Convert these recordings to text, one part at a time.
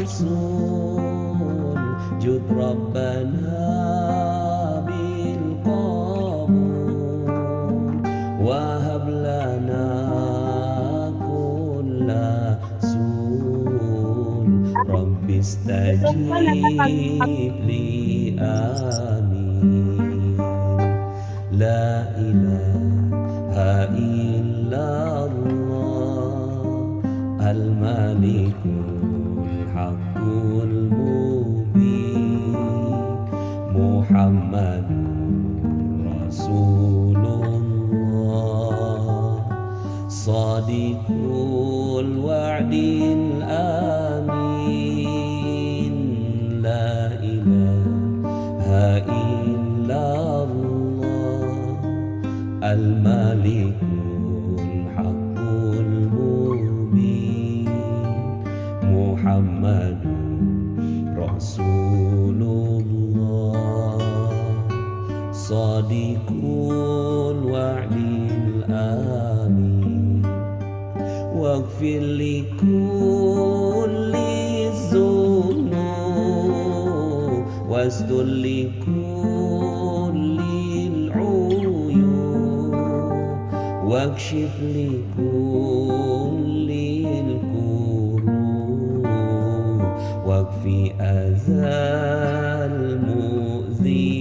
سجد ربنا بالقبول وهب لنا كل سول رب استجيب لي آمين لا إله إلا الله الملك الحق المبين محمد رسول الله صادق الوعد الأمين لا إله إلا الله الملك الحق المبين محمد رسول الله صادق الوعد الآمين واغفر لكل الذنوب واستر لكل العيوب واكشف لكل الكروب واكفي أذى المؤذين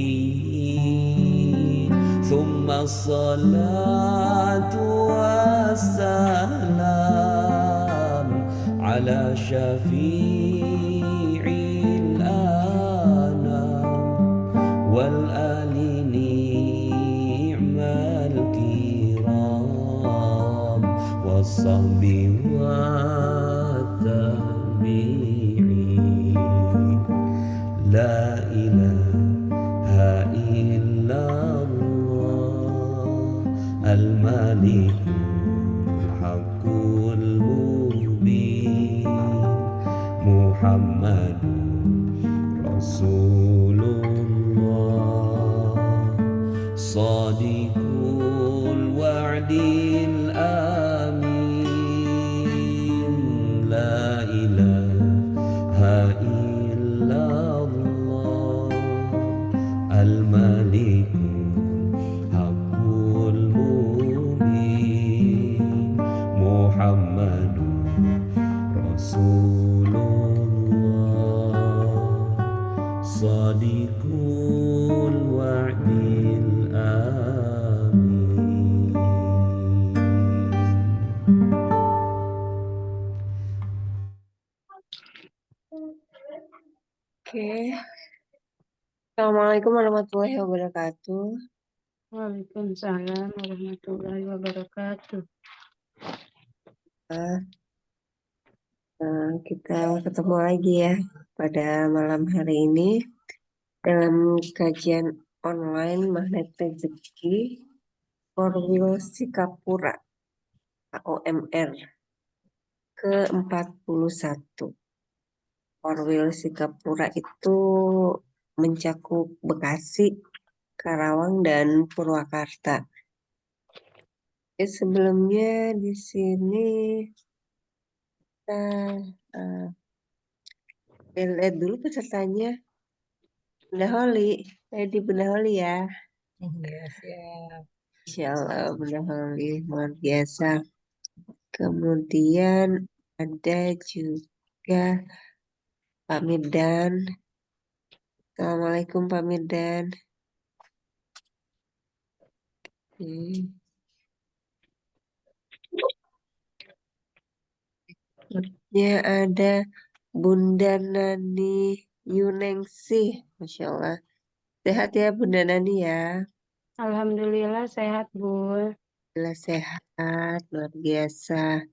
ثم الصلاة والسلام على شفيع الأنام والآل نعم الكرام والصحب والتابعين لا إله إلا الله الملك الحق المبين محمد رسول الله صادق الوعد الآمين لا إله إلا الله الملك الحق المبين محمد رسول الله صادق الوعد الآمين. Oke. Assalamualaikum warahmatullahi wabarakatuh. Waalaikumsalam warahmatullahi wabarakatuh. Kita ketemu lagi ya pada malam hari ini dalam kajian online Magnet Rezeki Korwil Sikapura AOMR ke-41. Korwil Sikapura itu mencakup Bekasi, Karawang, dan Purwakarta. Sebelumnya di sini kita lihat dulu pesertanya. Bunda Holi, saya di Bunda Holi ya. Iya, siap. Insya Allah Bunda Holi luar biasa. Kemudian ada juga Pak Mirdan. Assalamualaikum Pak Mirdan. Ya ada Bunda Nani Yuningsih, Masya Allah. Sehat ya Bunda Nani ya. Alhamdulillah sehat, Bu. Alhamdulillah sehat, luar biasa.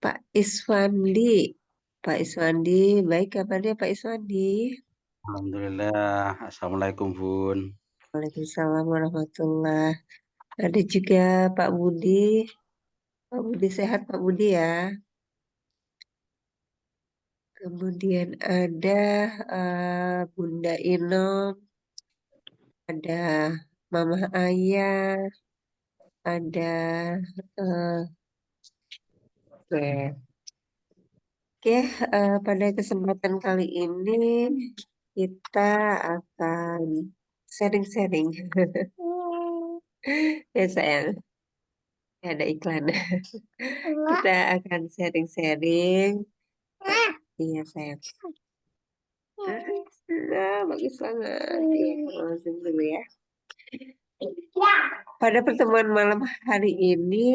Pak Iswandi. Pak Iswandi, baik kabarnya Pak Iswandi? Alhamdulillah. Assalamualaikum Bun. Waalaikumsalam warahmatullahi. Ada juga Pak Budi. Pak Budi sehat Pak Budi ya. Kemudian ada Bunda Inom, ada Mama Ayah, ada Oke, pada kesempatan kali ini kita akan sharing-sharing. Ya sayang, ada iklan. Kita akan sharing-sharing. Iya sayang. Bagus banget. Iya, langsung dulu ya. Pada pertemuan malam hari ini,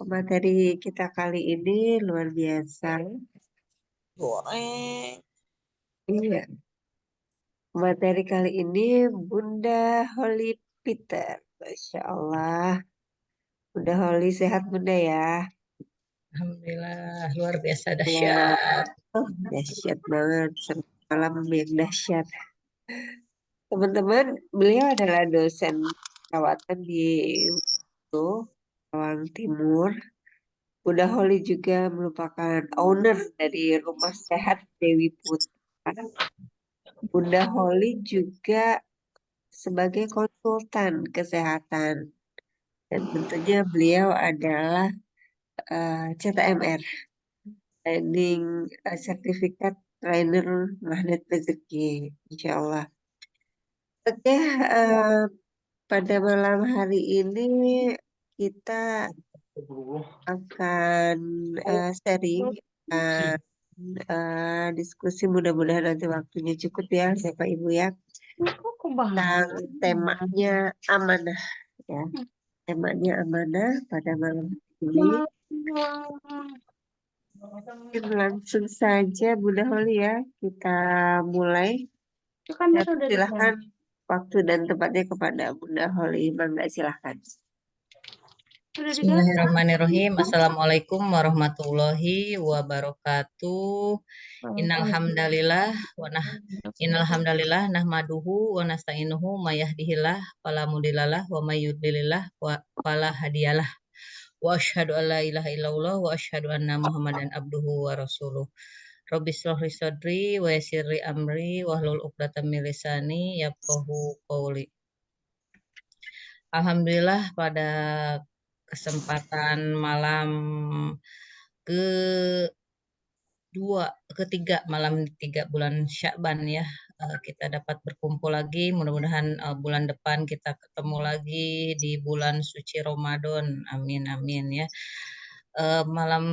materi kita kali ini luar biasa. Iya, materi kali ini Bunda Holly Peter. Masya Allah. Bunda Holly sehat Bunda ya. Alhamdulillah, luar biasa Ya, dahsyat. dahsyat banget. Malam yang dahsyat. Teman-teman, beliau adalah dosen perawatan di UTU, Cawang Timur. Bunda Holly juga merupakan owner dari Rumah Sehat Dewi Putra. Bunda Holly juga sebagai konsultan kesehatan. Dan tentunya beliau adalah CTMR, Training Certificate Trainer Magnet Rezeki, Insya Allah. Oke, pada malam hari ini kita akan sharing, diskusi, mudah-mudahan nanti waktunya cukup ya Bapak Ibu ya, tentang temanya amanah ya. Temanya amanah pada malam hari ini. Mungkin langsung saja Bunda Holly ya, kita mulai. Itu kan Ya, sudah silahkan waktu dan tempatnya kepada Bunda Holly. Bangga silahkan. Bismillahirrahmanirrahim. Assalamualaikum warahmatullahi wabarakatuh. Innal hamdalillah nahmaduhu wa nasta'inuhu may yahdihillah fala mudhillalah wa may yudlilillah fala hadiyalah. Wa asyhadu an la ilaha illallah wa asyhadu anna Muhammadan abduhu wa rasuluh. Rabbi shrah li sadri wa yassir li amri wahlul 'uqdatam min lisani yafqahu qawli. Alhamdulillah pada kesempatan malam ketiga malam 3 bulan Sya'ban ya, kita dapat berkumpul lagi. Mudah-mudahan bulan depan kita ketemu lagi di bulan suci Ramadan. Amin amin ya. Malam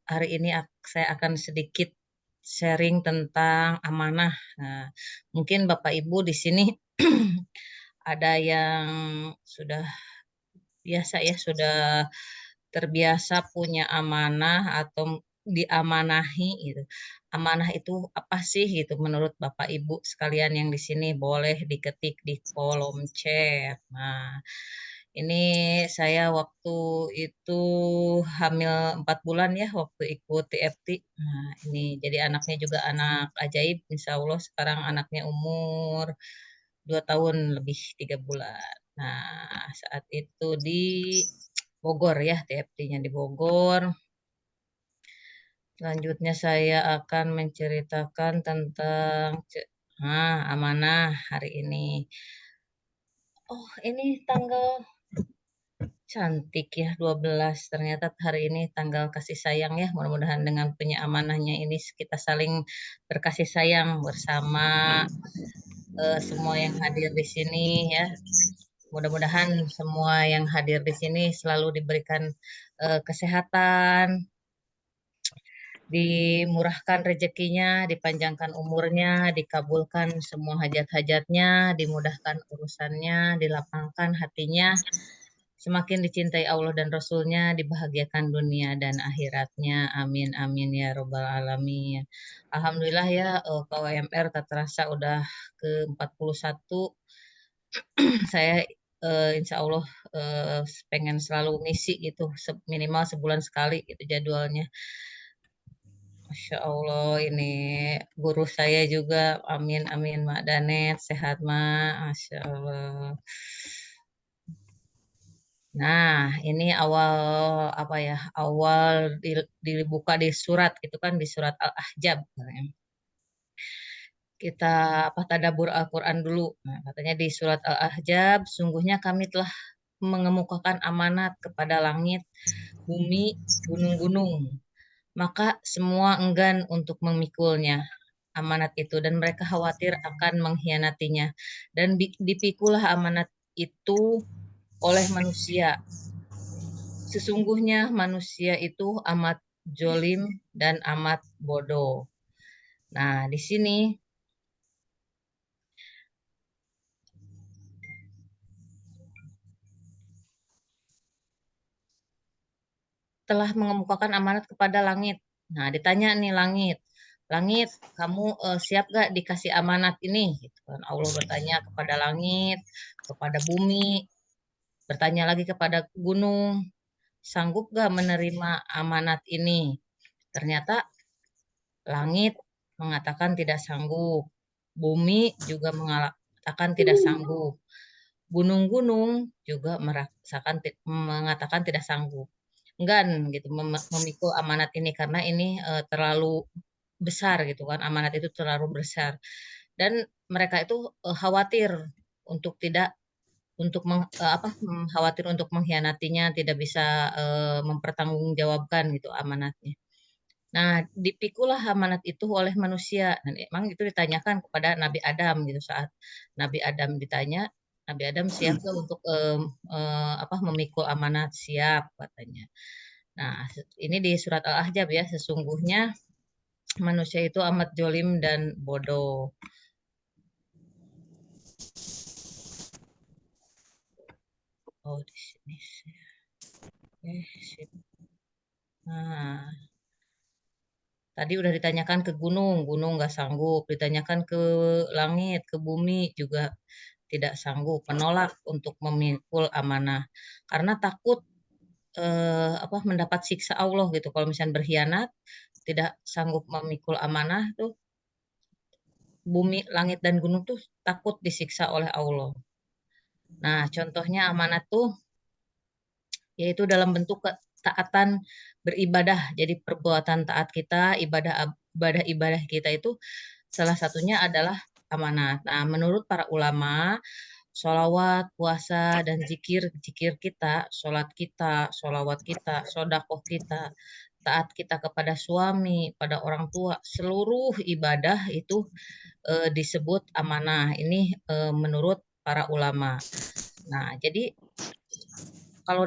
hari ini saya akan sedikit sharing tentang amanah. Nah, mungkin Bapak Ibu di sini ada yang sudah biasa ya, sudah terbiasa punya amanah atau diamanahi gitu. Amanah itu apa sih gitu menurut Bapak Ibu sekalian yang di sini, boleh diketik di kolom chat. Nah, ini saya waktu itu hamil 4 bulan ya waktu ikut TFT. Nah, ini jadi anaknya juga anak ajaib, Insya Allah sekarang anaknya umur 2 tahun lebih 3 bulan. Nah, saat itu di Bogor ya, TFT-nya di Bogor. Selanjutnya saya akan menceritakan tentang amanah hari ini. Oh, ini tanggal cantik ya, 12. Ternyata hari ini tanggal kasih sayang ya. Mudah-mudahan dengan punya amanahnya ini kita saling berkasih sayang bersama semua yang hadir di sini ya. Mudah-mudahan semua yang hadir di sini selalu diberikan kesehatan, dimurahkan rezekinya, dipanjangkan umurnya, dikabulkan semua hajat-hajatnya, dimudahkan urusannya, dilapangkan hatinya, semakin dicintai Allah dan Rasulnya, dibahagiakan dunia dan akhiratnya. Amin, amin ya robbal alamin. Alhamdulillah ya, KWMR tak terasa udah ke-41. Saya insya Allah pengen selalu ngisi gitu, minimal sebulan sekali gitu jadwalnya. Masya Allah, ini guru saya juga, amin amin Mak Danet, sehat Mak, Masya Allah. Nah, ini awal apa ya? Awal dibuka di surat itu kan di surat Al-Ahzab. Kita tadabbur Al-Quran dulu. Nah, katanya di surat Al-Ahzab, sungguhnya kami telah mengemukakan amanat kepada langit, bumi, gunung-gunung. Maka semua enggan untuk memikulnya, amanat itu, dan mereka khawatir akan mengkhianatinya. Dan dipikulah amanat itu oleh manusia. Sesungguhnya manusia itu amat jolim dan amat bodoh. Nah, di sini telah mengemukakan amanat kepada langit. Nah, ditanya nih langit, langit, kamu siap gak dikasih amanat ini? Gitu kan. Allah bertanya kepada langit, kepada bumi, bertanya lagi kepada gunung, sanggup gak menerima amanat ini? Ternyata langit mengatakan tidak sanggup, bumi juga mengatakan tidak sanggup, gunung-gunung juga mengatakan tidak sanggup, enggan gitu memikul amanat ini karena ini terlalu besar gitu kan, amanat itu terlalu besar, dan mereka itu khawatir untuk tidak khawatir untuk mengkhianatinya, tidak bisa mempertanggungjawabkan gitu amanatnya. Nah, dipikulah amanat itu oleh manusia, dan emang itu ditanyakan kepada Nabi Adam gitu. Saat Nabi Adam ditanya, Nabi Adam siap nggak untuk memikul amanat? Siap katanya. Nah, ini di surat Al-Ahzab ya, sesungguhnya manusia itu amat jolim dan bodoh. Oh, di sini. Sini. Nah, tadi udah ditanyakan ke gunung, gunung nggak sanggup. Ditanyakan ke langit, ke bumi juga tidak sanggup, menolak untuk memikul amanah karena takut mendapat siksa Allah gitu. Kalau misalnya berkhianat, tidak sanggup memikul amanah tuh, bumi, langit dan gunung tuh takut disiksa oleh Allah. Nah, contohnya amanat tuh yaitu dalam bentuk ketaatan beribadah. Jadi perbuatan taat kita, ibadah kita itu salah satunya adalah amanat. Nah, menurut para ulama, sholawat, puasa, dan zikir kita, sholat kita, sholawat kita, sodakoh kita, taat kita kepada suami, pada orang tua, seluruh ibadah itu disebut amanah. Ini menurut para ulama. Nah, jadi kalau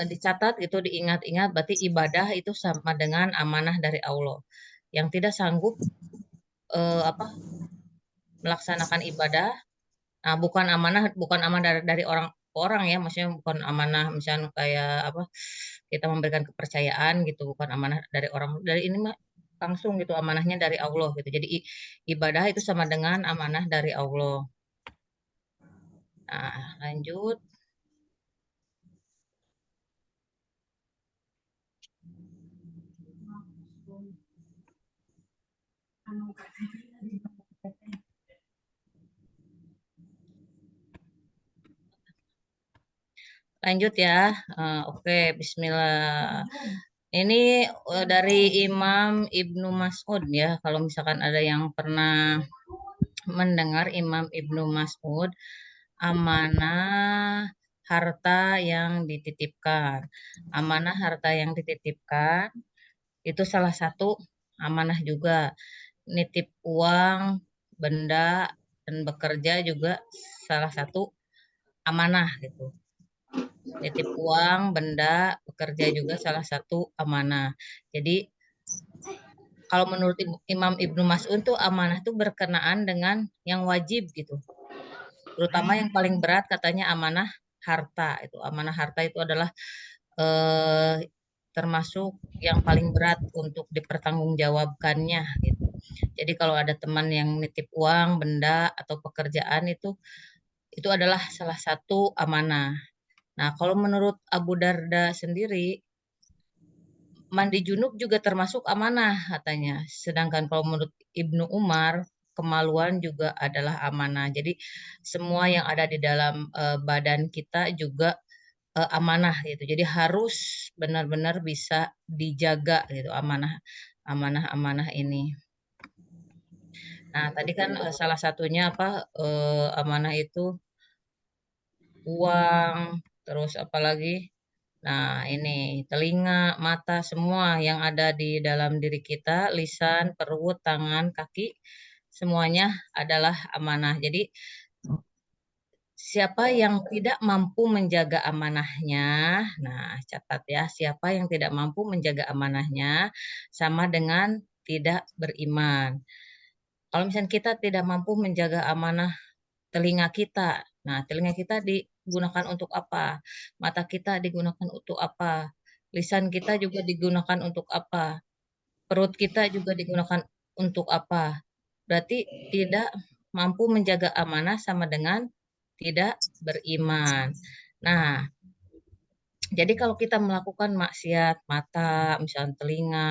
dicatat itu diingat-ingat, berarti ibadah itu sama dengan amanah dari Allah. Yang tidak sanggup melaksanakan ibadah, nah bukan amanah dari orang orang ya, maksudnya bukan amanah misalnya kayak kita memberikan kepercayaan gitu, bukan amanah dari orang, dari ini mah langsung gitu, amanahnya dari Allah gitu. Jadi ibadah itu sama dengan amanah dari Allah. Nah, lanjut. Lanjut ya. Oke, bismillah. Ini dari Imam Ibnu Mas'ud ya. Kalau misalkan ada yang pernah mendengar Imam Ibnu Mas'ud, amanah harta yang dititipkan. Amanah harta yang dititipkan itu salah satu amanah juga. Nitip uang, benda, dan bekerja juga salah satu amanah gitu. Nitip uang, benda, bekerja juga salah satu amanah. Jadi kalau menurut Imam Ibnu Mas'ud tuh amanah tuh berkenaan dengan yang wajib gitu. Terutama yang paling berat katanya amanah harta. Itu amanah harta itu adalah eh, termasuk yang paling berat untuk dipertanggungjawabkannya gitu. Jadi kalau ada teman yang nitip uang, benda atau pekerjaan itu adalah salah satu amanah. Nah, kalau menurut Abu Darda sendiri, mandi junub juga termasuk amanah katanya. Sedangkan kalau menurut Ibnu Umar, kemaluan juga adalah amanah. Jadi semua yang ada di dalam badan kita juga amanah gitu. Jadi harus benar-benar bisa dijaga gitu amanah ini. Nah, tadi kan salah satunya amanah itu uang, terus apalagi? Nah, ini telinga, mata, semua yang ada di dalam diri kita, lisan, perut, tangan, kaki, semuanya adalah amanah. Jadi, siapa yang tidak mampu menjaga amanahnya, nah catat ya, siapa yang tidak mampu menjaga amanahnya sama dengan tidak beriman. Kalau misalnya kita tidak mampu menjaga amanah telinga kita, nah telinga kita digunakan untuk apa? Mata kita digunakan untuk apa? Lisan kita juga digunakan untuk apa? Perut kita juga digunakan untuk apa? Berarti tidak mampu menjaga amanah sama dengan tidak beriman. Nah, jadi kalau kita melakukan maksiat mata, misalnya telinga,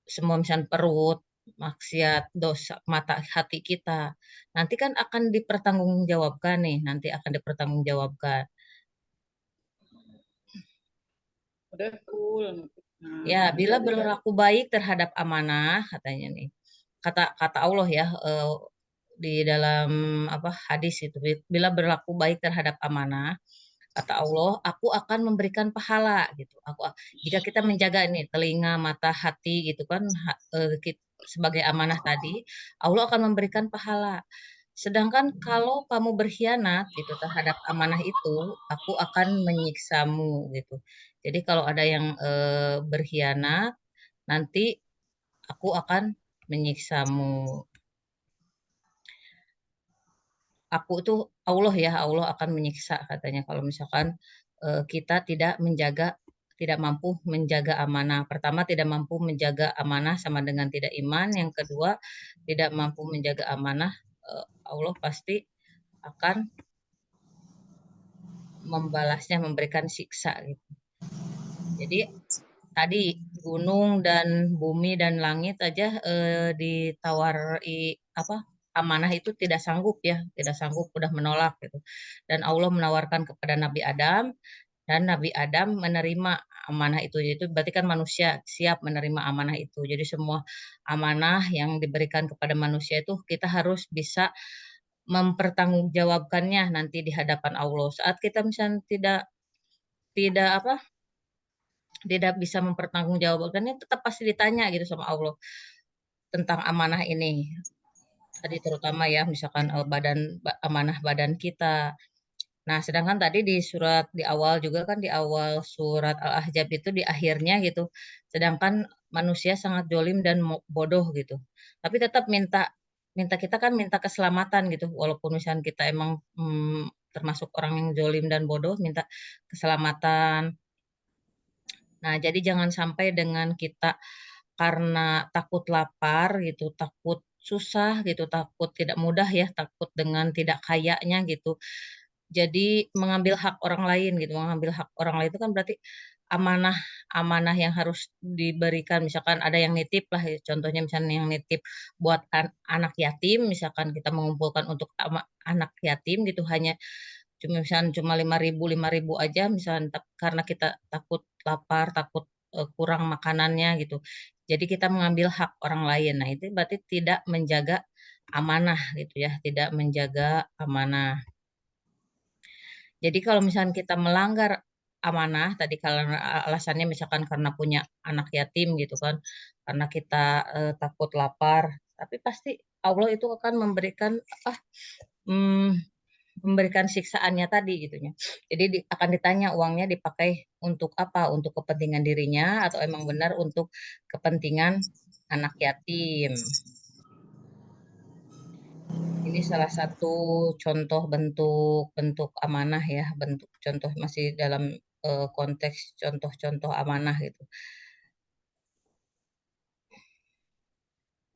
semua misalnya perut, maksiat dosa mata hati kita, nanti kan akan dipertanggungjawabkan nih, nanti akan dipertanggungjawabkan. Udah full. Nah, Ya, bila berlaku baik terhadap amanah, katanya nih, kata Allah ya, di dalam apa hadis itu, bila berlaku baik terhadap amanah, kata Allah, aku akan memberikan pahala gitu. Jika kita menjaga ini telinga, mata, hati gitu kan, sebagai amanah tadi, Allah akan memberikan pahala. Sedangkan kalau kamu berkhianat gitu terhadap amanah itu, aku akan menyiksamu gitu. Jadi kalau ada yang berkhianat, nanti aku akan menyiksamu. Aku tuh Allah ya, Allah akan menyiksa katanya kalau misalkan kita tidak mampu menjaga amanah. Pertama, tidak mampu menjaga amanah sama dengan tidak iman. Yang kedua, tidak mampu menjaga amanah, Allah pasti akan membalasnya, memberikan siksa gitu. Jadi tadi gunung dan bumi dan langit aja ditawari apa amanah itu tidak sanggup ya, tidak sanggup, udah menolak gitu. Dan Allah menawarkan kepada Nabi Adam dan Nabi Adam menerima amanah itu, yaitu berarti kan manusia siap menerima amanah itu. Jadi semua amanah yang diberikan kepada manusia itu kita harus bisa mempertanggungjawabkannya nanti di hadapan Allah. Saat kita misalnya tidak tidak apa tidak bisa mempertanggungjawabkannya, tetap pasti ditanya gitu sama Allah tentang amanah ini. Tadi terutama ya misalkan amanah badan kita. Nah, sedangkan tadi di surat di awal juga kan di awal surat Al-Ahzab itu di akhirnya gitu. Sedangkan manusia sangat jolim dan bodoh gitu. Tapi tetap minta minta kita kan minta keselamatan gitu. Walaupun misalnya kita emang termasuk orang yang jolim dan bodoh, minta keselamatan. Nah, jadi jangan sampai dengan kita karena takut lapar gitu, takut susah gitu, takut tidak mudah ya, takut dengan tidak kayanya gitu. Jadi mengambil hak orang lain gitu, mengambil hak orang lain itu kan berarti amanah amanah yang harus diberikan. Misalkan ada yang nitip lah, ya, contohnya misalnya yang nitip buat anak yatim, misalkan kita mengumpulkan untuk anak yatim gitu hanya misalnya cuma 5.000 aja misalnya karena kita takut lapar, takut kurang makanannya gitu. Jadi kita mengambil hak orang lain. Nah, itu berarti tidak menjaga amanah gitu ya, tidak menjaga amanah. Jadi kalau misalnya kita melanggar amanah tadi kalau alasannya misalkan karena punya anak yatim gitu kan, karena kita takut lapar, tapi pasti Allah itu akan memberikan apa? Memberikan siksaannya tadi gitunya. Jadi akan ditanya uangnya dipakai untuk apa? Untuk kepentingan dirinya atau emang benar untuk kepentingan anak yatim. Ini salah satu contoh bentuk amanah ya, bentuk contoh masih dalam konteks contoh-contoh amanah gitu.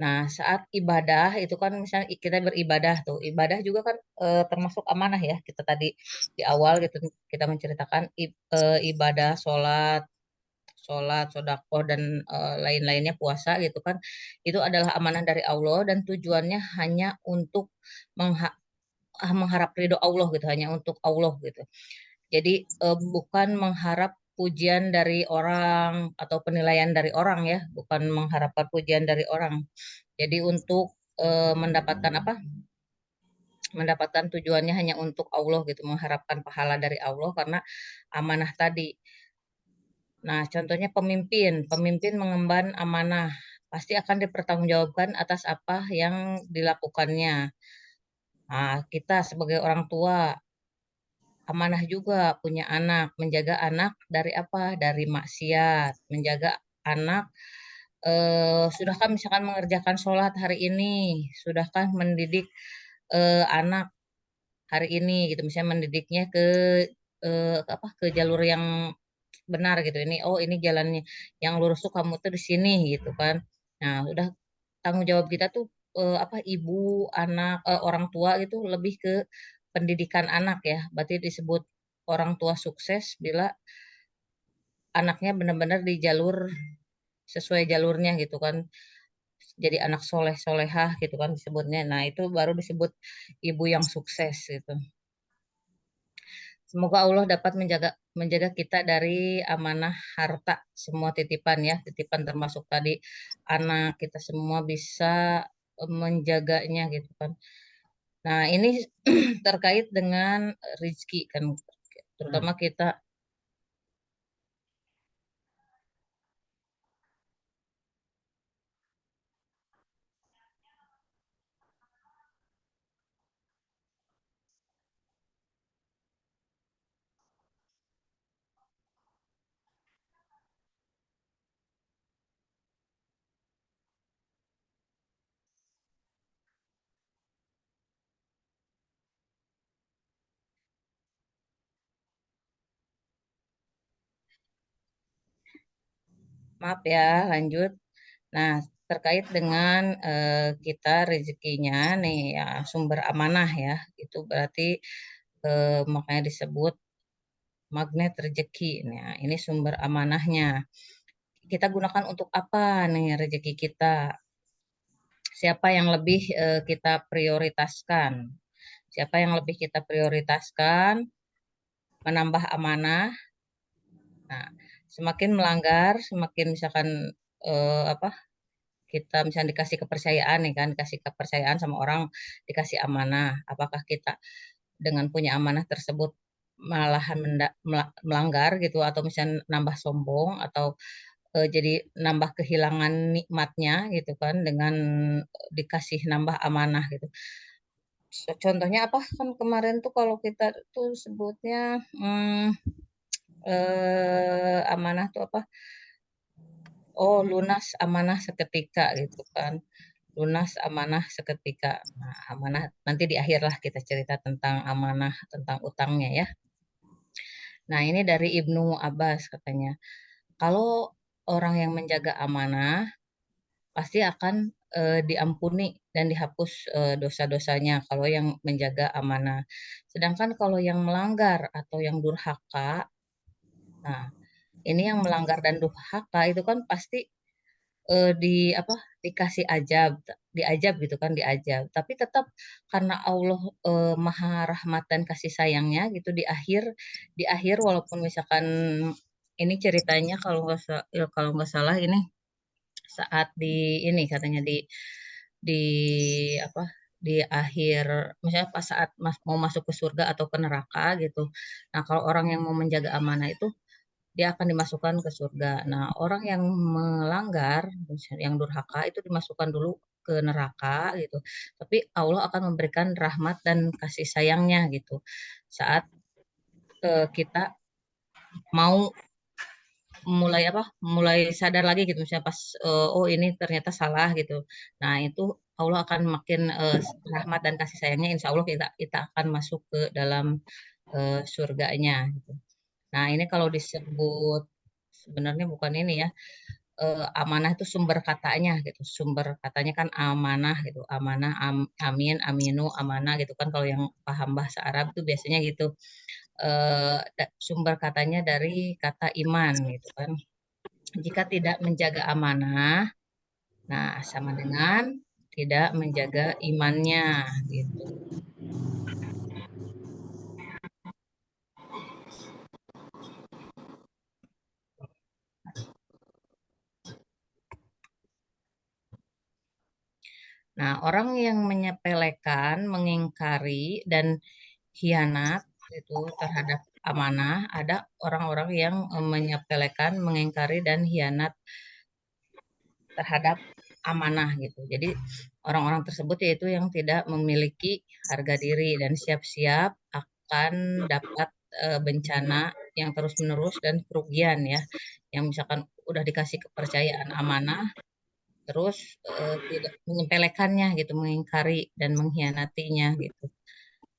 Nah, saat ibadah itu kan misalnya kita beribadah tuh, ibadah juga kan termasuk amanah ya. Kita tadi di awal gitu kita menceritakan ibadah, sholat, sodakoh dan lain-lainnya puasa gitu kan. Itu adalah amanah dari Allah dan tujuannya hanya untuk mengharap ridho Allah gitu, hanya untuk Allah gitu. Jadi bukan mengharap pujian dari orang atau penilaian dari orang ya, bukan mengharapkan pujian dari orang. Jadi untuk mendapatkan apa? mendapatkan tujuannya hanya untuk Allah gitu, mengharapkan pahala dari Allah karena amanah tadi. Nah, contohnya pemimpin, pemimpin mengemban amanah pasti akan dipertanggungjawabkan atas apa yang dilakukannya. Nah, kita sebagai orang tua amanah juga punya anak, menjaga anak dari apa? Dari maksiat, menjaga anak sudahkah misalkan mengerjakan sholat hari ini, sudahkah mendidik anak hari ini gitu, misalnya mendidiknya ke apa? Ke jalur yang benar gitu. Ini jalannya yang lurus tuh kamu tuh di sini gitu kan. Nah, udah tanggung jawab kita tuh apa ibu, anak, orang tua gitu lebih ke pendidikan anak ya. Berarti disebut orang tua sukses bila anaknya benar-benar di jalur sesuai jalurnya gitu kan. Jadi anak soleh solehah gitu kan disebutnya. Nah, itu baru disebut ibu yang sukses gitu. Semoga Allah dapat menjaga menjaga kita dari amanah harta, semua titipan ya, titipan termasuk tadi anak kita semua bisa menjaganya gitu kan. Nah, ini terkait dengan rezeki kan, terutama kita. Maaf ya, lanjut. Nah, terkait dengan kita rezekinya nih ya sumber amanah ya, itu berarti makanya disebut magnet rezeki. Nah, ini sumber amanahnya. Kita gunakan untuk apa nih rezeki kita? Siapa yang lebih kita prioritaskan? Siapa yang lebih kita prioritaskan? Menambah amanah. Nah, semakin melanggar, semakin misalkan apa? Kita misalnya dikasih kepercayaan nih kan, dikasih kepercayaan sama orang, dikasih amanah. Apakah kita dengan punya amanah tersebut malahan melanggar gitu atau misalnya nambah sombong atau jadi nambah kehilangan nikmatnya gitu kan dengan dikasih nambah amanah gitu. Contohnya apa kan kemarin tuh kalau kita tuh sebutnya amanah tuh apa? Oh, lunas amanah seketika gitu kan. Lunas amanah seketika. Nah, amanah nanti di akhir lah kita cerita tentang amanah, tentang utangnya ya. Nah, ini dari Ibnu Abbas katanya. Kalau orang yang menjaga amanah pasti akan diampuni dan dihapus dosa-dosanya kalau yang menjaga amanah. Sedangkan kalau yang melanggar atau yang durhaka, nah ini yang melanggar dan durhaka itu kan pasti di apa dikasih diajab gitu kan diajab tapi tetap karena Allah maha rahmat dan kasih sayangnya gitu di akhir walaupun misalkan ini ceritanya kalau nggak salah ini saat ini katanya di apa di akhir misalnya pas saat mau masuk ke surga atau ke neraka gitu. Nah, kalau orang yang mau menjaga amanah itu dia akan dimasukkan ke surga. Nah, orang yang melanggar, misalnya yang durhaka itu dimasukkan dulu ke neraka gitu. Tapi Allah akan memberikan rahmat dan kasih sayangnya gitu. Saat kita mau mulai sadar lagi gitu misalnya pas oh ini ternyata salah gitu. Nah, itu Allah akan makin rahmat dan kasih sayangnya insya Allah kita kita akan masuk ke dalam surganya gitu. Nah, ini kalau disebut sebenarnya bukan ini ya, amanah itu sumber katanya gitu. Sumber katanya kan amanah gitu. Amanah, amin, aminu, amanah gitu kan kalau yang paham bahasa Arab itu biasanya gitu. Sumber katanya dari kata iman gitu kan. Jika tidak menjaga amanah, nah sama dengan tidak menjaga imannya gitu. Nah, orang yang menyepelekan, mengingkari, dan khianat itu terhadap amanah, ada orang-orang yang menyepelekan, mengingkari, dan khianat terhadap amanah gitu. Jadi orang-orang tersebut yaitu yang tidak memiliki harga diri dan siap-siap akan dapat bencana yang terus-menerus dan kerugian ya. Yang misalkan udah dikasih kepercayaan amanah, terus tidak menyepelekannya gitu, mengingkari dan mengkhianatinya gitu.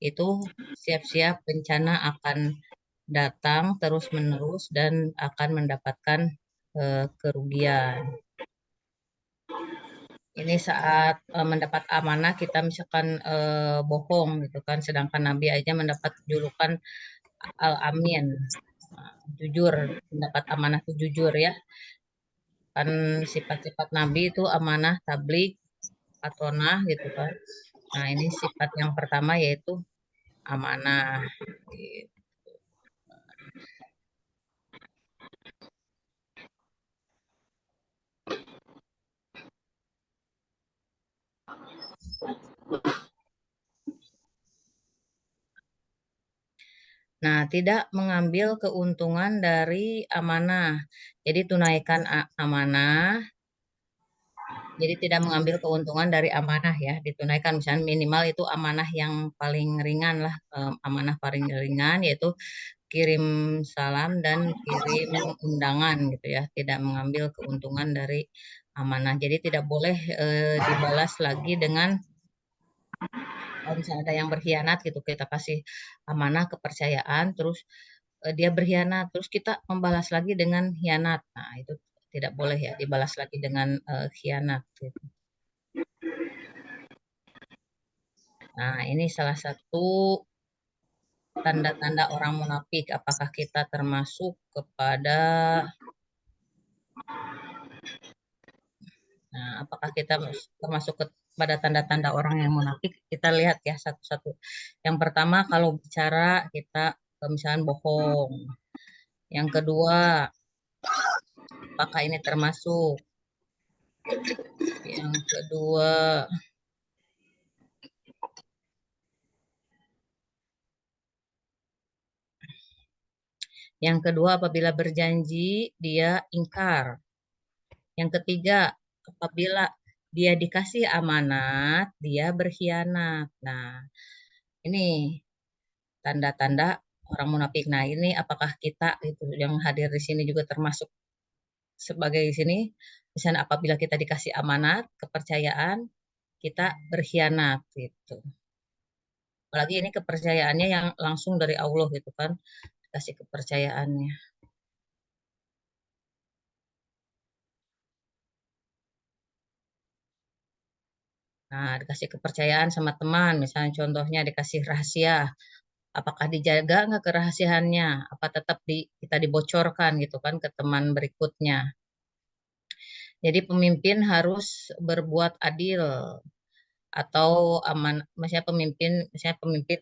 Itu siap-siap bencana akan datang terus-menerus dan akan mendapatkan kerugian. Ini saat mendapat amanah kita misalkan bohong gitu kan, sedangkan Nabi aja mendapat julukan Al-Amin, jujur, mendapat amanah itu jujur ya. Kan sifat-sifat Nabi itu amanah, tabligh, atonah gitu kan. Nah ini sifat yang pertama yaitu amanah. Nah, tidak mengambil keuntungan dari amanah. Jadi tunaikan amanah. Jadi tidak mengambil keuntungan dari amanah ya, ditunaikan misalnya minimal itu amanah yang paling ringan lah, amanah paling ringan yaitu kirim salam dan kirim undangan gitu ya, tidak mengambil keuntungan dari amanah. Jadi tidak boleh dibalas lagi dengan kalau misalnya ada yang berkhianat gitu, kita kasih amanah kepercayaan, terus dia berkhianat, terus kita membalas lagi dengan khianat. Nah, itu tidak boleh ya, dibalas lagi dengan khianat. Gitu. Nah, ini salah satu tanda-tanda orang munafik. Apakah kita termasuk kepada apakah kita termasuk kepada tanda-tanda orang yang munafik? Kita lihat ya satu-satu. Yang pertama kalau bicara kita misalnya bohong. Yang kedua, apakah ini termasuk? Yang kedua, apabila berjanji dia ingkar. Yang ketiga, apabila dia dikasih amanat, dia berkhianat. Nah, ini tanda-tanda orang munafik. Nah, ini apakah kita itu yang hadir di sini juga termasuk sebagai sini? Misalnya apabila kita dikasih amanat, kepercayaan, kita berkhianat gitu. Apalagi ini kepercayaannya yang langsung dari Allah gitu kan, kasih kepercayaannya. Nah, dikasih kepercayaan sama teman, misalnya contohnya dikasih rahasia, apakah dijaga nggak kerahasiaannya? Apa tetap kita dibocorkan gitu kan ke teman berikutnya? Jadi pemimpin harus berbuat adil atau aman, misalnya pemimpin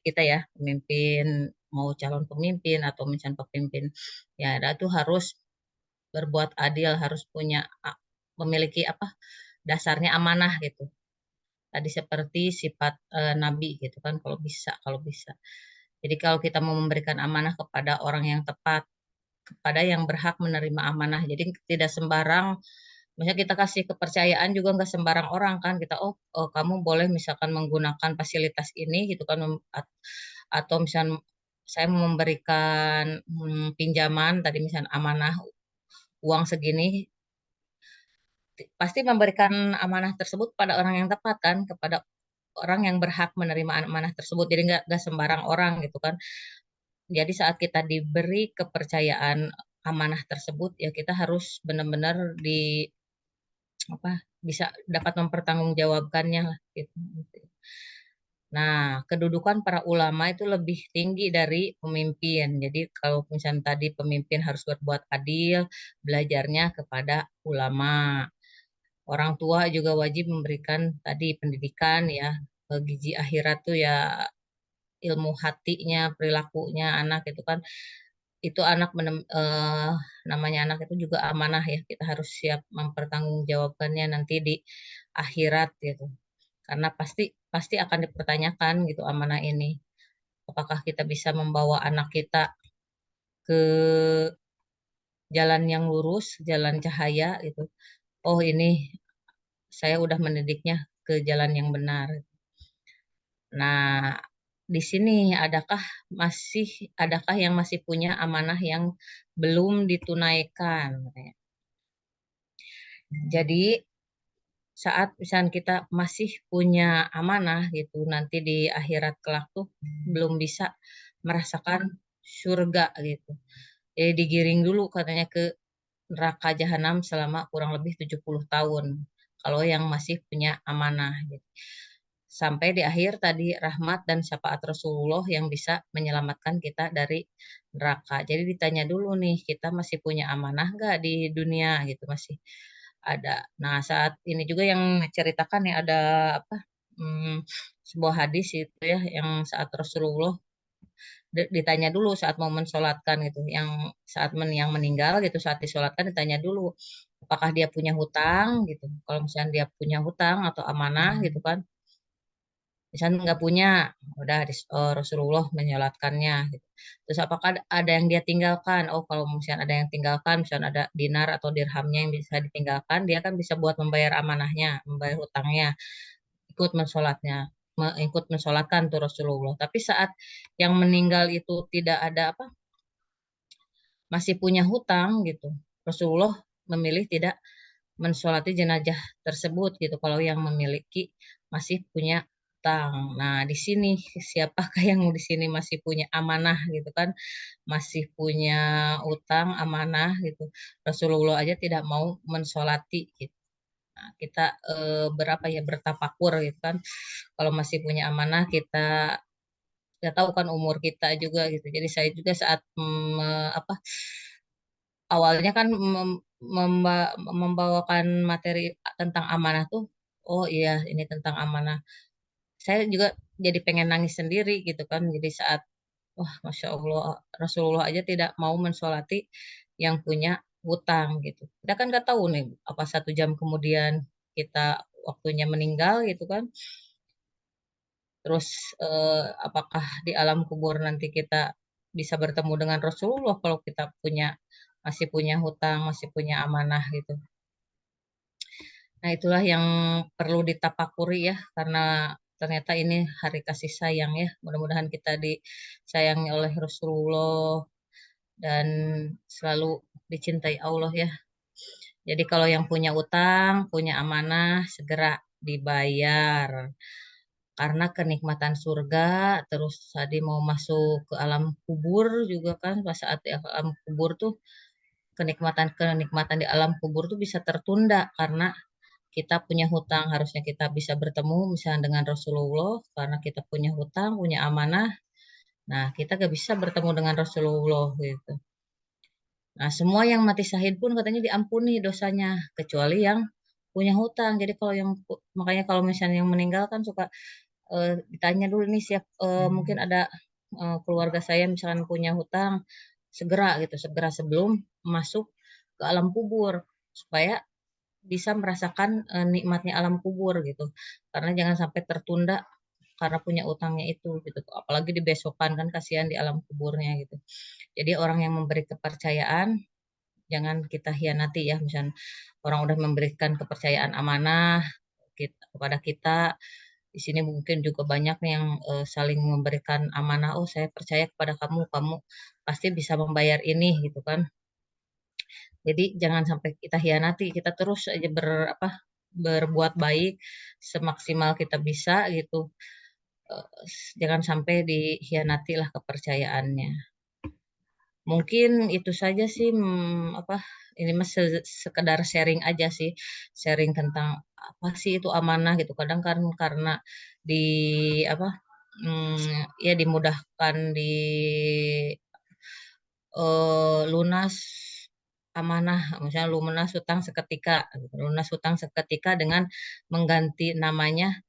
kita ya, pemimpin mau calon pemimpin atau misalnya pemimpin ya, itu harus berbuat adil, harus memiliki apa dasarnya amanah gitu. Tadi seperti sifat Nabi gitu kan, kalau bisa. Jadi kalau kita mau memberikan amanah kepada orang yang tepat, kepada yang berhak menerima amanah. Jadi tidak sembarang, misalnya kita kasih kepercayaan juga nggak sembarang orang kan. Kita, kamu boleh misalkan menggunakan fasilitas ini gitu kan, atau misalnya saya memberikan pinjaman, tadi misalnya amanah uang segini, pasti memberikan amanah tersebut pada orang yang tepat kan, kepada orang yang berhak menerima amanah tersebut. Jadi nggak sembarang orang gitu kan. Jadi saat kita diberi kepercayaan amanah tersebut ya kita harus benar-benar bisa dapat mempertanggungjawabkannya lah gitu. Nah, kedudukan para ulama itu lebih tinggi dari pemimpin. Jadi kalau misalnya tadi pemimpin harus berbuat adil, belajarnya kepada ulama. Orang tua juga wajib memberikan tadi pendidikan ya, gizi akhirat tuh ya ilmu hatinya, perilakunya anak itu kan, itu namanya anak itu juga amanah ya, kita harus siap mempertanggungjawabkannya nanti di akhirat gitu. karena pasti akan dipertanyakan gitu amanah ini. Apakah kita bisa membawa anak kita ke jalan yang lurus, jalan cahaya gitu. Oh, ini saya udah mendidiknya ke jalan yang benar. Nah, di sini adakah yang masih punya amanah yang belum ditunaikan? Jadi saat misalnya kita masih punya amanah gitu, nanti di akhirat kelak tuh belum bisa merasakan surga gitu. Jadi digiring dulu katanya ke neraka jahanam selama kurang lebih 70 tahun. Kalau yang masih punya amanah gitu. Sampai di akhir tadi rahmat dan syafaat Rasulullah yang bisa menyelamatkan kita dari neraka. Jadi ditanya dulu nih, kita masih punya amanah nggak di dunia gitu, masih ada. Nah, saat ini juga yang ceritakan ya ada apa? Sebuah hadis itu ya yang saat Rasulullah ditanya dulu saat mau mensolatkan gitu, yang meninggal gitu saat disolatkan ditanya dulu apakah dia punya hutang gitu. Kalau misalnya dia punya hutang atau amanah gitu kan, misalnya nggak punya, udah Rasulullah menyolatkannya gitu. Terus apakah ada yang dia tinggalkan? Oh, kalau misalnya ada yang tinggalkan, misalnya ada dinar atau dirhamnya yang bisa ditinggalkan, dia kan bisa buat membayar amanahnya, membayar hutangnya, ikut mensolatnya, ikut mensolatkan tuh Rasulullah. Tapi saat yang meninggal itu tidak ada apa, masih punya hutang gitu, Rasulullah memilih tidak mensolati jenazah tersebut gitu kalau yang memiliki masih punya utang. Nah, di sini siapakah yang di sini masih punya amanah gitu kan? Masih punya utang, amanah gitu. Rasulullah aja tidak mau mensolati gitu. Nah, kita berapa ya bertafakur gitu kan. Kalau masih punya amanah kita nggak tahu kan umur kita juga gitu. Jadi saya juga saat apa awalnya kan membawakan materi tentang amanah tuh, oh iya ini tentang amanah. Saya juga jadi pengen nangis sendiri gitu kan. Jadi saat, wah Masya Allah, Rasulullah aja tidak mau mensolati yang punya hutang gitu. Kita kan nggak tahu nih, apa 1 jam kemudian kita waktunya meninggal gitu kan. Terus apakah di alam kubur nanti kita bisa bertemu dengan Rasulullah kalau kita masih punya hutang, masih punya amanah gitu. Nah, itulah yang perlu ditapakuri ya, karena ternyata ini hari kasih sayang ya. Mudah-mudahan kita disayangi oleh Rasulullah dan selalu dicintai Allah ya. Jadi kalau yang punya utang, punya amanah, segera dibayar. Karena kenikmatan surga, terus tadi mau masuk ke alam kubur juga kan, pas saat di alam kubur tuh kenikmatan-kenikmatan di alam kubur tuh bisa tertunda karena kita punya hutang, harusnya kita bisa bertemu misalnya dengan Rasulullah karena kita punya hutang, punya amanah. Nah, kita gak bisa bertemu dengan Rasulullah gitu. Nah, semua yang mati syahid pun katanya diampuni dosanya, kecuali yang punya hutang. Jadi makanya kalau misalnya yang meninggal kan suka ditanya dulu nih mungkin ada keluarga saya misalkan punya hutang, segera gitu, segera sebelum masuk ke alam kubur supaya bisa merasakan nikmatnya alam kubur gitu. Karena jangan sampai tertunda karena punya utangnya itu gitu. Apalagi di besokan kan kasihan di alam kuburnya gitu. Jadi orang yang memberi kepercayaan jangan kita hianati ya. Misalnya orang udah memberikan kepercayaan amanah kepada kita, di sini mungkin juga banyak nih yang saling memberikan amanah. Oh, saya percaya kepada kamu, kamu pasti bisa membayar ini gitu kan. Jadi jangan sampai kita hianati, kita terus aja berbuat baik semaksimal kita bisa gitu. Eh, Jangan sampai dihianati lah kepercayaannya. Mungkin itu saja sih, ini mas sekedar sharing aja sih, sharing tentang apa sih itu amanah gitu. Kadang kan karena di apa, ya dimudahkan lunas amanah, misalnya lunas hutang seketika, gitu. Lunas hutang seketika dengan mengganti namanya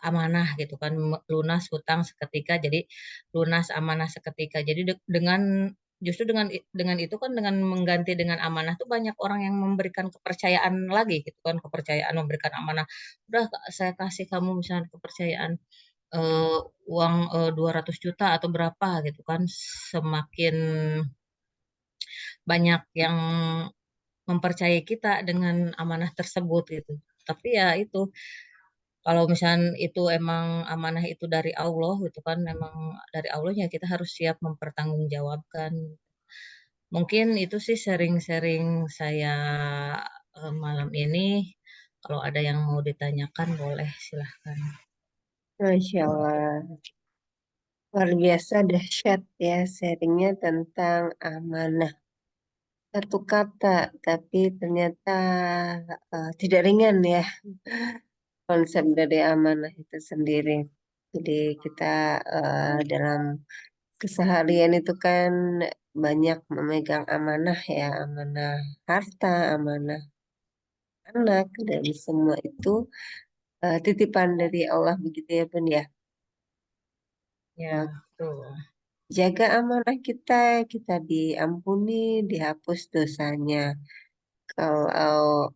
amanah gitu kan, lunas hutang seketika jadi lunas amanah seketika. Jadi dengan justru dengan itu kan dengan mengganti dengan amanah tuh banyak orang yang memberikan kepercayaan lagi gitu kan, kepercayaan memberikan amanah. Udah saya kasih kamu misalnya kepercayaan eh, uang 200 juta atau berapa gitu kan, semakin banyak yang mempercayai kita dengan amanah tersebut gitu. Tapi ya itu, kalau misalnya itu emang amanah itu dari Allah gitu kan, memang dari Allah ya kita harus siap mempertanggungjawabkan. Mungkin itu sih sharing-sharing saya malam ini. Kalau ada yang mau ditanyakan boleh silahkan. Masya Allah. Luar biasa dahsyat ya sharingnya tentang amanah. Satu kata, tapi ternyata tidak ringan ya konsep dari amanah itu sendiri. Jadi kita dalam keseharian itu kan banyak memegang amanah ya, amanah harta, amanah anak, dan semua itu titipan dari Allah begitu ya Bun ya. Ya, tuh. Jaga amanah kita, kita diampuni, dihapus dosanya. Kalau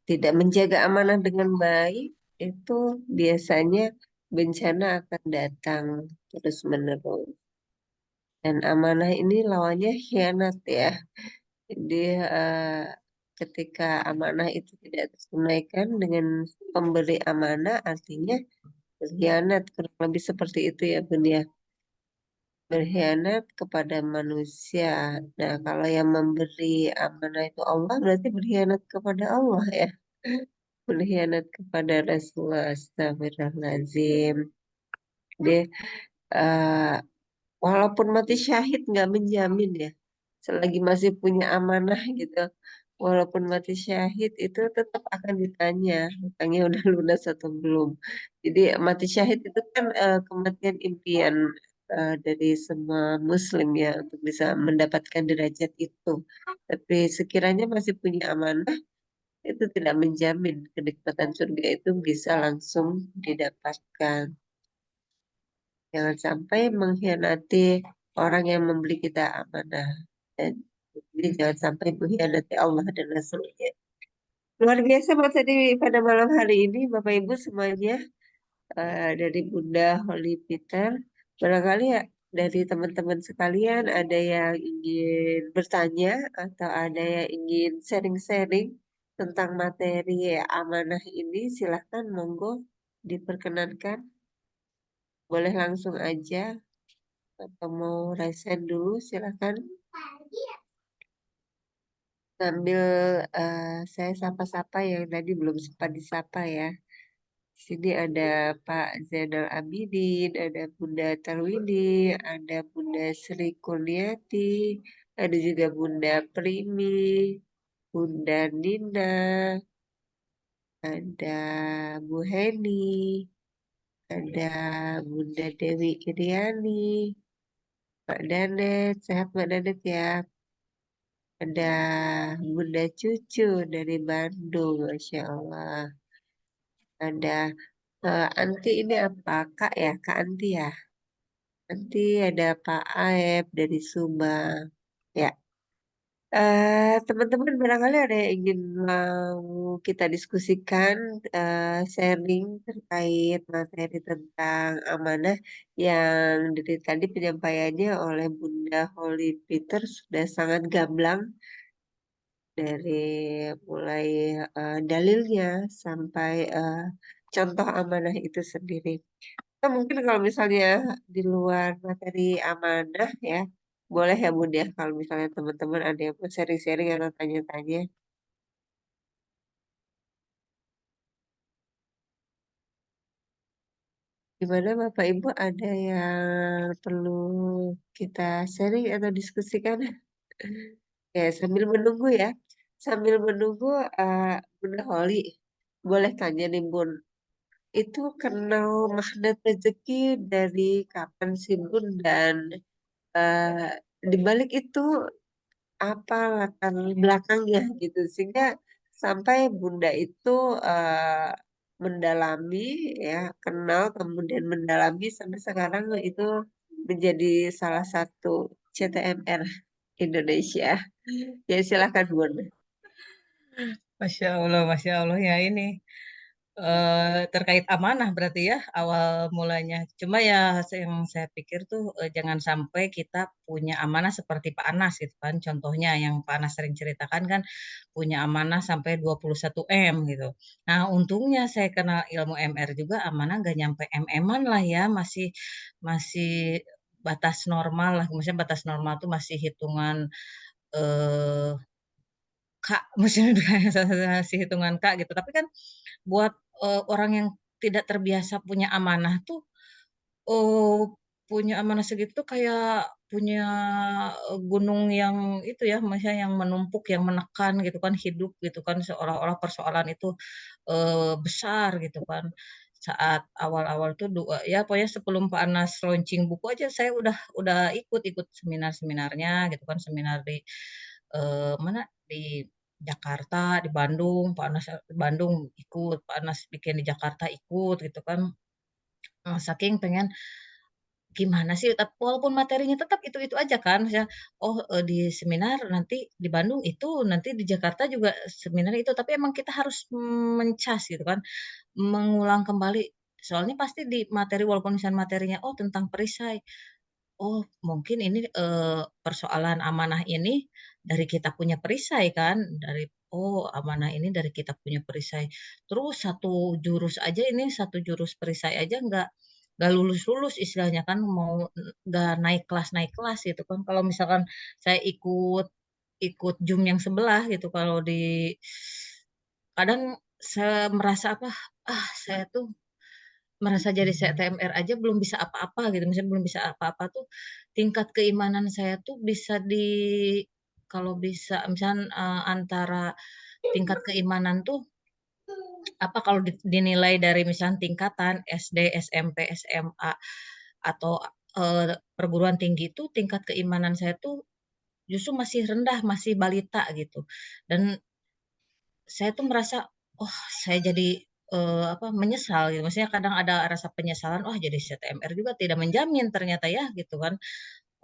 tidak menjaga amanah dengan baik, itu biasanya bencana akan datang terus-menerus. Dan amanah ini lawannya khianat ya. Jadi ketika amanah itu tidak ditunaikan dengan pemberi amanah, artinya berkhianat. Kurang lebih seperti itu ya Bun ya. Berkhianat kepada manusia. Nah, kalau yang memberi amanah itu Allah, berarti berkhianat kepada Allah ya. Berkhianat kepada Rasulullah. Astagfirullahaladzim. Dia eh, walaupun mati syahid nggak menjamin ya. Selagi masih punya amanah gitu. Walaupun mati syahid itu tetap akan ditanya hutangnya udah lunas atau belum. Jadi mati syahid itu kan kematian impian dari semua muslim ya untuk bisa mendapatkan derajat itu. Tapi sekiranya masih punya amanah itu tidak menjamin kenikmatan surga itu bisa langsung didapatkan. Jangan sampai mengkhianati orang yang memberi kita amanah. Dan jadi jangan sampai mengkhianati Allah dan Rasulnya. Luar biasa materi pada malam hari ini, Bapak Ibu semuanya, dari Bunda Holly Peter. Barangkali ya dari teman-teman sekalian ada yang ingin bertanya atau ada yang ingin sharing-sharing tentang materi amanah ini, silahkan monggo diperkenankan. Boleh langsung aja atau mau raise hand dulu, silahkan. Sambil saya sapa-sapa yang tadi belum sempat disapa ya. Di sini ada Pak Zainal Abidin, ada Bunda Tarwini, ada Bunda Sri Kurniati, ada juga Bunda Primi, Bunda Nina, ada Bu Heni, ada Bunda Dewi Iriani, Pak Danet, sehat Pak Danet ya. Ada Bunda Cucu dari Bandung, Masya Allah. Ada Anti ini apa? Kak ya, Kak Anti ya. Nanti ada Pak Aep dari Subang. Ya, teman-teman barangkali ada yang ingin mau kita diskusikan, sharing terkait materi tentang amanah yang dari tadi penyampaiannya oleh Bunda Holly Peter sudah sangat gamblang dari mulai dalilnya sampai contoh amanah itu sendiri. Nah, mungkin kalau misalnya di luar materi amanah ya, boleh ya Bun ya kalau misalnya teman-teman ada yang mau sharing-sharing atau tanya-tanya. Gimana Bapak Ibu ada yang perlu kita sharing atau diskusikan? Ya, sambil menunggu ya. Sambil menunggu Bunda Holly, boleh tanya nih Bun, itu kenal magnet rezeki dari kapan sih Bun dan eh, di balik itu apa latar belakangnya gitu sehingga sampai Bunda itu mendalami ya kenal kemudian mendalami sampai sekarang itu menjadi salah satu CTMR. Indonesia. Ya silakan Bun. Masya Allah ya ini terkait amanah berarti ya awal mulanya. Cuma ya yang saya pikir tuh jangan sampai kita punya amanah seperti Pak Anas gitu kan. Contohnya yang Pak Anas sering ceritakan kan punya amanah sampai 21 M gitu. Nah untungnya saya kenal ilmu MR juga amanah gak nyampe MM-an lah ya. Masih masih batas normal lah. Maksudnya batas normal tuh masih hitungan eh Kak, maksudnya masih hitungan Kak gitu. Tapi kan buat orang yang tidak terbiasa punya amanah tuh, punya amanah segitu tuh kayak punya gunung yang itu ya, maksudnya yang menumpuk, yang menekan gitu kan hidup gitu kan, seolah-olah persoalan itu besar gitu kan. Saat awal-awal tuh ya pokoknya sebelum Pak Anas launching buku aja saya udah ikut seminar-seminarnya gitu kan, seminar di mana di Jakarta, di Bandung, Pak Anas di Bandung ikut, Pak Anas bikin di Jakarta ikut gitu kan. Saking pengen gimana sih, walaupun materinya tetap itu-itu aja kan, misalnya, oh, di seminar nanti di Bandung itu, nanti di Jakarta juga seminar itu, tapi emang kita harus mencas gitu kan, mengulang kembali. Soalnya pasti di materi walaupun misalnya materinya, oh tentang perisai, oh mungkin ini, persoalan amanah ini dari kita punya perisai kan, oh amanah ini dari kita punya perisai. Terus satu jurus perisai aja nggak lulus-lulus istilahnya kan, mau nggak naik kelas gitu kan. Kalau misalkan saya ikut ikut Zoom yang sebelah gitu, kalau di kadang saya merasa apa, saya tuh merasa jadi CTMR aja belum bisa apa-apa gitu, misalnya belum bisa apa-apa tuh, tingkat keimanan saya tuh bisa kalau bisa misalnya antara tingkat keimanan tuh apa kalau dinilai dari misalnya tingkatan SD, SMP, SMA atau perguruan tinggi itu tingkat keimanan saya tuh justru masih rendah, masih balita gitu. Dan saya tuh merasa, oh saya jadi apa menyesal gitu. Maksudnya kadang ada rasa penyesalan, wah jadi CTMR juga tidak menjamin ternyata ya gitu kan.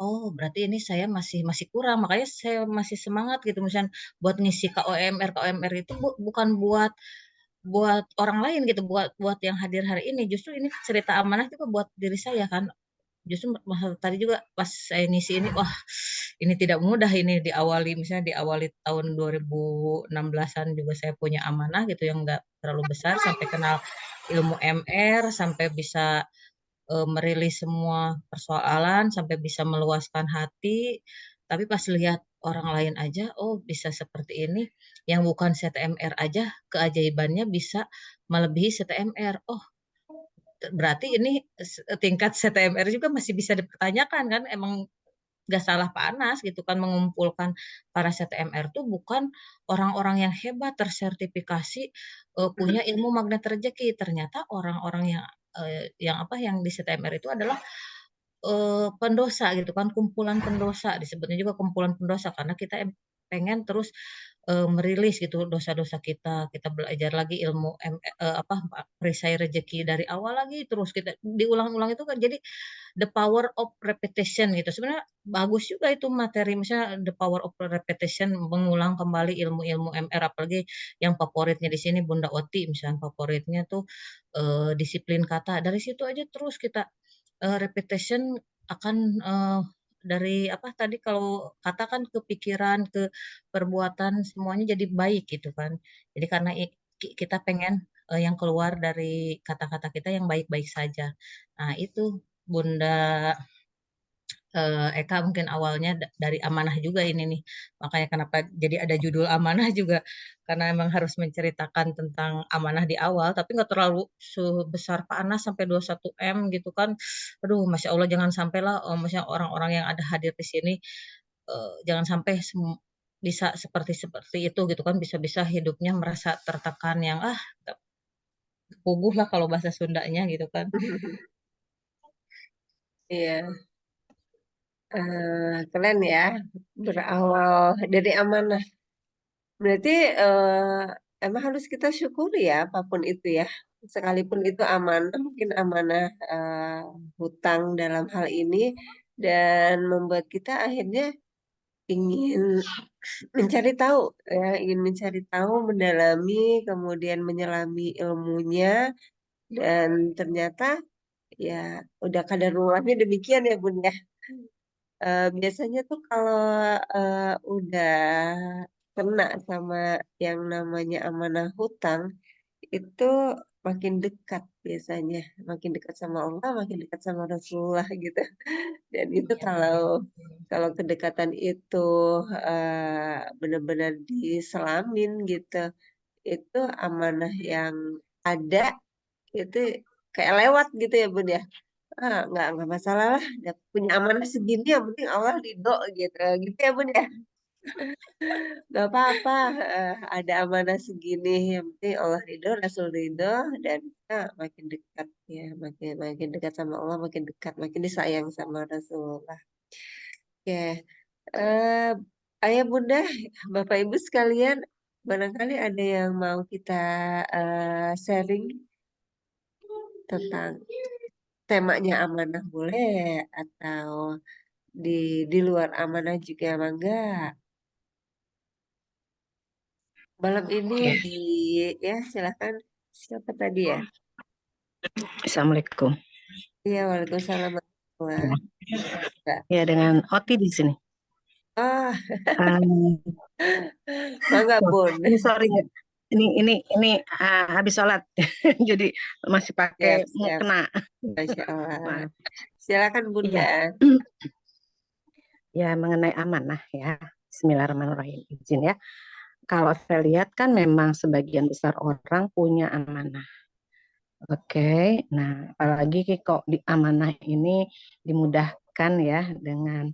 Oh, berarti ini saya masih masih kurang, makanya saya masih semangat gitu misalnya buat ngisi KOMR. KOMR itu bukan buat buat orang lain gitu, buat buat yang hadir hari ini. Justru ini cerita amanah juga buat diri saya kan. Justru tadi juga pas saya ngisi ini, wah ini tidak mudah ini diawali, misalnya diawali tahun 2016-an juga saya punya amanah gitu yang nggak terlalu besar, sampai kenal ilmu MR, sampai bisa merilis semua persoalan, sampai bisa meluaskan hati. Tapi pas lihat orang lain aja, oh bisa seperti ini, yang bukan CTMR aja keajaibannya bisa melebihi CTMR. Oh, berarti ini tingkat CTMR juga masih bisa dipertanyakan kan? Emang gak salah panas gitu kan, mengumpulkan para CTMR tuh bukan orang-orang yang hebat tersertifikasi punya ilmu magnet rezeki. Ternyata orang-orang yang apa yang di CTMR itu adalah pendosa gitu kan, kumpulan pendosa, disebutnya juga kumpulan pendosa karena kita pengen terus merilis gitu dosa-dosa kita, kita belajar lagi ilmu apa perisai rezeki dari awal lagi, terus kita diulang-ulang itu kan jadi the power of repetition gitu. Sebenarnya bagus juga itu materi, misalnya the power of repetition, mengulang kembali ilmu-ilmu MR, apalagi yang favoritnya di sini Bunda Oti misalnya, favoritnya tuh disiplin kata. Dari situ aja terus kita repetition akan dari apa tadi kalau kata kan ke pikiran, ke perbuatan semuanya jadi baik gitu kan. Jadi karena kita pengen yang keluar dari kata-kata kita yang baik-baik saja. Nah, itu Bunda Eka mungkin awalnya dari amanah juga ini nih. Makanya kenapa jadi ada judul amanah juga. Karena emang harus menceritakan tentang amanah di awal, tapi nggak terlalu sebesar panas sampai 21 M gitu kan. Aduh, Masya Allah jangan sampai lah, maksudnya orang-orang yang ada hadir di sini, jangan sampai bisa seperti seperti itu gitu kan, bisa-bisa hidupnya merasa tertekan yang puguh lah kalau bahasa Sundanya gitu kan. Iya, keren ya. Berawal dari amanah. Berarti emang harus kita syukuri ya apapun itu ya. Sekalipun itu amanah, mungkin amanah hutang dalam hal ini dan membuat kita akhirnya ingin mencari tahu ya, ingin mencari tahu, mendalami, kemudian menyelami ilmunya, dan ternyata ya udah kadarulahnya demikian ya Bun ya. Biasanya tuh kalau udah kena sama yang namanya amanah hutang itu makin dekat biasanya, makin dekat sama Allah, makin dekat sama Rasulullah gitu. Dan itu Ya, kalau kalau kedekatan itu benar-benar diselamin gitu, itu amanah yang ada itu kayak lewat gitu ya Bun ya. Nggak masalah lah, punya amanah segini yang penting Allah ridho gitu, gitu ya Bun ya. Nggak apa-apa, ada amanah segini yang penting Allah ridho, Rasul ridho, dan kita makin dekat ya, makin makin dekat sama Allah, makin dekat, makin disayang sama Rasulullah. Oke, eh Ayah Bunda, Bapak Ibu sekalian, barangkali ada yang mau kita sharing tentang temanya amanah boleh atau di luar amanah juga mangga. Malam ini Ya, ya silakan, siapa tadi ya? Assalamualaikum. Iya, Waalaikumsalam warahmatullahi wabarakatuh. Ya, dengan Oti di sini. Ah, Um, mangga Bun. ini sorry, ini habis sholat, jadi masih pakai Siap, siap. mukena. Masya Allah. Maaf. Silakan Bunda. Iya, ya mengenai amanah ya. Bismillahirrahmanirrahim. Izin ya. Kalau saya lihat kan memang sebagian besar orang punya amanah. Oke, nah apalagi kok di amanah ini dimudahkan ya dengan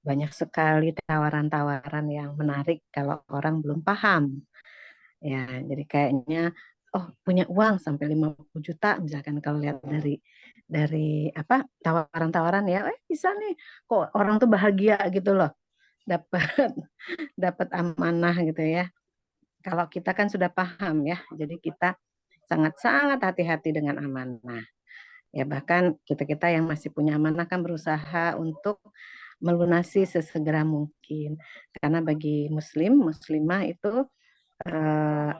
banyak sekali tawaran-tawaran yang menarik kalau orang belum paham. Ya, jadi kayaknya oh punya uang sampai 50 juta misalkan kalau lihat dari apa tawaran-tawaran ya bisa nih kok orang tuh bahagia gitu loh dapat dapat amanah gitu ya. Kalau kita kan sudah paham ya, jadi kita sangat-sangat hati-hati dengan amanah. Ya bahkan kita-kita yang masih punya amanah kan berusaha untuk melunasi sesegera mungkin. Karena bagi muslimah itu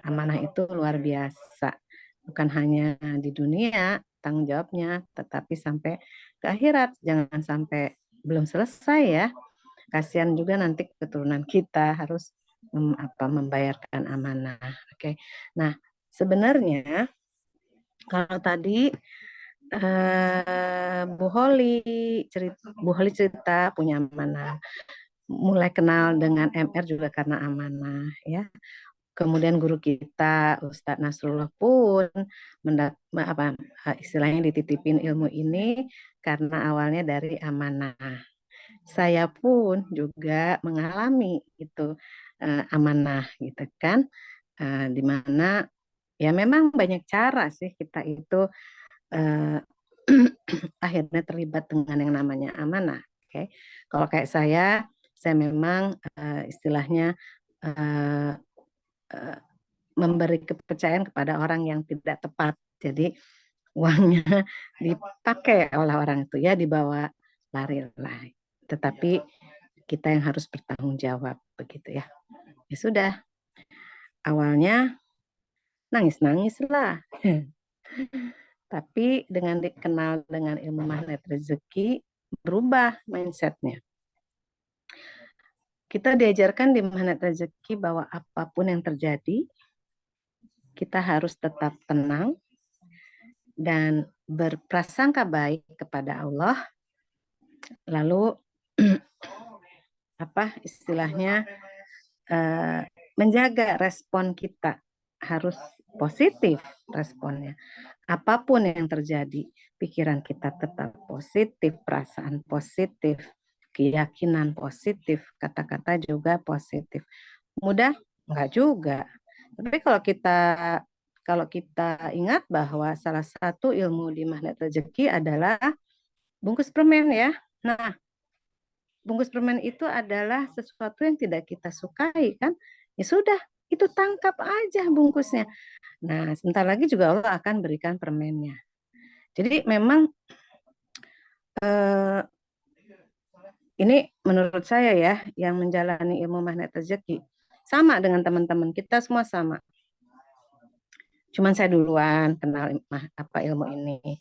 amanah itu luar biasa. Bukan hanya di dunia tanggung jawabnya, tetapi sampai ke akhirat. Jangan sampai belum selesai ya. Kasihan juga nanti keturunan kita harus membayarkan amanah. Oke. Nah, sebenarnya kalau tadi Bu Holi cerita punya amanah, mulai kenal dengan MR juga karena amanah ya. Kemudian guru kita Ustadz Nasrullah pun istilahnya dititipin ilmu ini karena awalnya dari amanah. Saya pun juga mengalami itu amanah gitu kan, di mana ya memang banyak cara sih kita itu akhirnya terlibat dengan yang namanya amanah. Oke, kalau kayak saya memang istilahnya memberi kepercayaan kepada orang yang tidak tepat. Jadi uangnya dipakai oleh orang itu ya dibawa lari-lari. Tetapi kita yang harus bertanggung jawab begitu ya. Ya sudah. Awalnya nangis-nangis lah. Tapi dengan dikenal dengan ilmu magnet rezeki berubah mindsetnya. Kita diajarkan di magnet rezeki bahwa apapun yang terjadi kita harus tetap tenang dan berprasangka baik kepada Allah. Lalu apa istilahnya menjaga respon kita harus positif responnya. Apapun yang terjadi, pikiran kita tetap positif, perasaan positif, keyakinan positif, kata-kata juga positif. Mudah? Enggak juga. Tapi kalau kita ingat bahwa salah satu ilmu di magnet rezeki adalah bungkus permen ya. Nah, bungkus permen itu adalah sesuatu yang tidak kita sukai kan? Ya sudah, itu tangkap aja bungkusnya. Nah, sebentar lagi juga Allah akan berikan permennya. Jadi memang ini menurut saya ya, yang menjalani ilmu magnet rezeki sama dengan teman-teman kita semua sama. Cuman saya duluan kenal apa ilmu ini,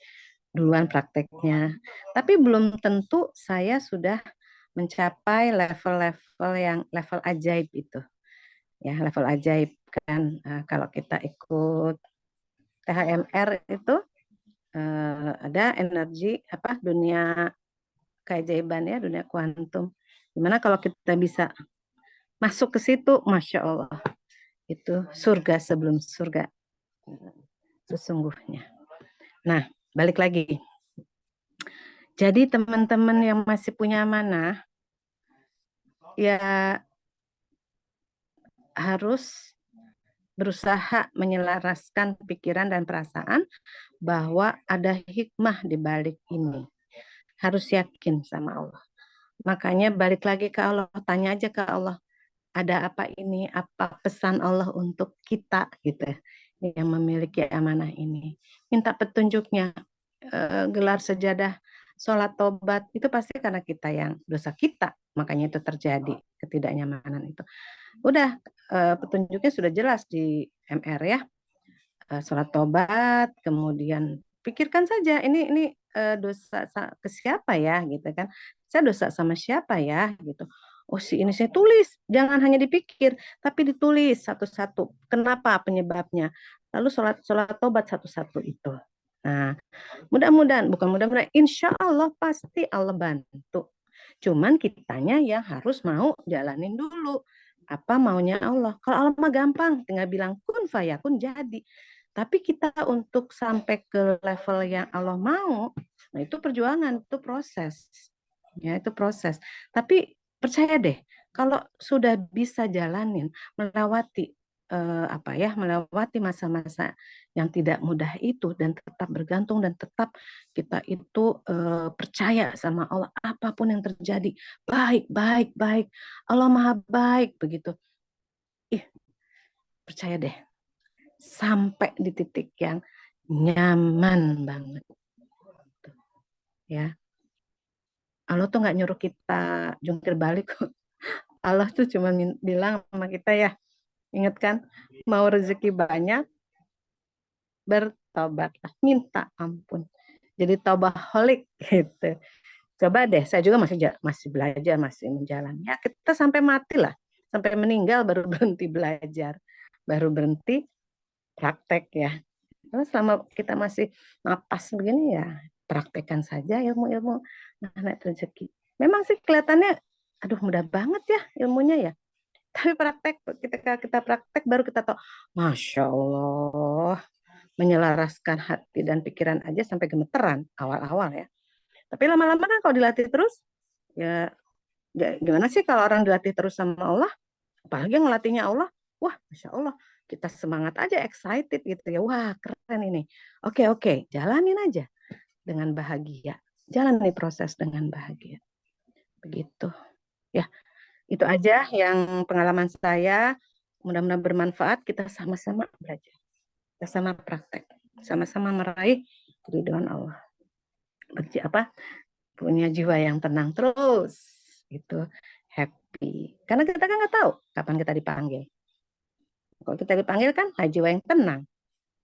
duluan prakteknya. Tapi belum tentu saya sudah mencapai level-level yang level ajaib itu. Ya, level ajaib kan kalau kita ikut THMR itu ada energi apa dunia keajaiban ya, dunia kuantum. Gimana kalau kita bisa masuk ke situ, Masya Allah, itu surga sebelum surga sesungguhnya. Nah, balik lagi. Jadi teman-teman yang masih punya amanah, ya harus berusaha menyelaraskan pikiran dan perasaan bahwa ada hikmah di balik ini. Harus yakin sama Allah. Makanya balik lagi ke Allah, tanya aja ke Allah, ada apa ini, apa pesan Allah untuk kita gitu yang memiliki amanah ini. Minta petunjuknya, gelar sejadah, sholat tobat, itu pasti karena kita yang dosa kita, makanya itu terjadi ketidaknyamanan itu. Udah petunjuknya sudah jelas di MR ya, sholat tobat, kemudian pikirkan saja ini dosa ke siapa ya gitu kan, saya dosa sama siapa ya gitu. Oh si ini saya tulis, jangan hanya dipikir, tapi ditulis satu-satu. Kenapa penyebabnya? Lalu sholat tobat satu-satu itu. Nah, mudah-mudahan, bukan mudah-mudahan, insya Allah pasti Allah bantu. Cuman kitanya yang harus mau jalanin dulu. Apa maunya Allah. Kalau Allah mah gampang, tinggal bilang kun fayakun jadi. Tapi kita untuk sampai ke level yang Allah mau, nah itu perjuangan, itu proses. Ya, itu proses. Tapi percaya deh, kalau sudah bisa jalanin, melewati melewati masa-masa yang tidak mudah itu dan tetap bergantung dan tetap kita itu percaya sama Allah apapun yang terjadi baik baik baik Allah maha baik begitu. Percaya deh sampai di titik yang nyaman banget ya. Allah tuh nggak nyuruh kita jungkir balik. Allah tuh cuma bilang sama kita ya, ingat kan, mau rezeki banyak bertobatlah, minta ampun. Jadi taubaholik gitu. Coba deh, saya juga masih belajar, masih menjalani. Ya kita sampai mati lah, sampai meninggal baru berhenti belajar, baru berhenti praktek ya. Karena selama kita masih napas begini ya, praktekkan saja ilmu-ilmu magnet rezeki. Memang sih kelihatannya, aduh mudah banget ya ilmunya ya. Tapi praktek, ketika kita praktek baru kita tahu, Masya Allah, menyelaraskan hati dan pikiran aja sampai gemeteran awal-awal ya. Tapi lama-lama kan kalau dilatih terus, ya gimana sih kalau orang dilatih terus sama Allah, apalagi yang ngelatihnya Allah, wah Masya Allah, kita semangat aja, excited gitu ya, wah keren ini. Oke, jalanin aja dengan bahagia. Jalani proses dengan bahagia. Begitu. Ya, itu aja yang pengalaman saya. Mudah-mudahan bermanfaat, kita sama-sama belajar. Kita sama praktek. Sama-sama meraih keridhaan Allah. Punya jiwa yang tenang terus. Itu happy. Karena kita kan nggak tahu kapan kita dipanggil. Kalau kita dipanggil kan jiwa yang tenang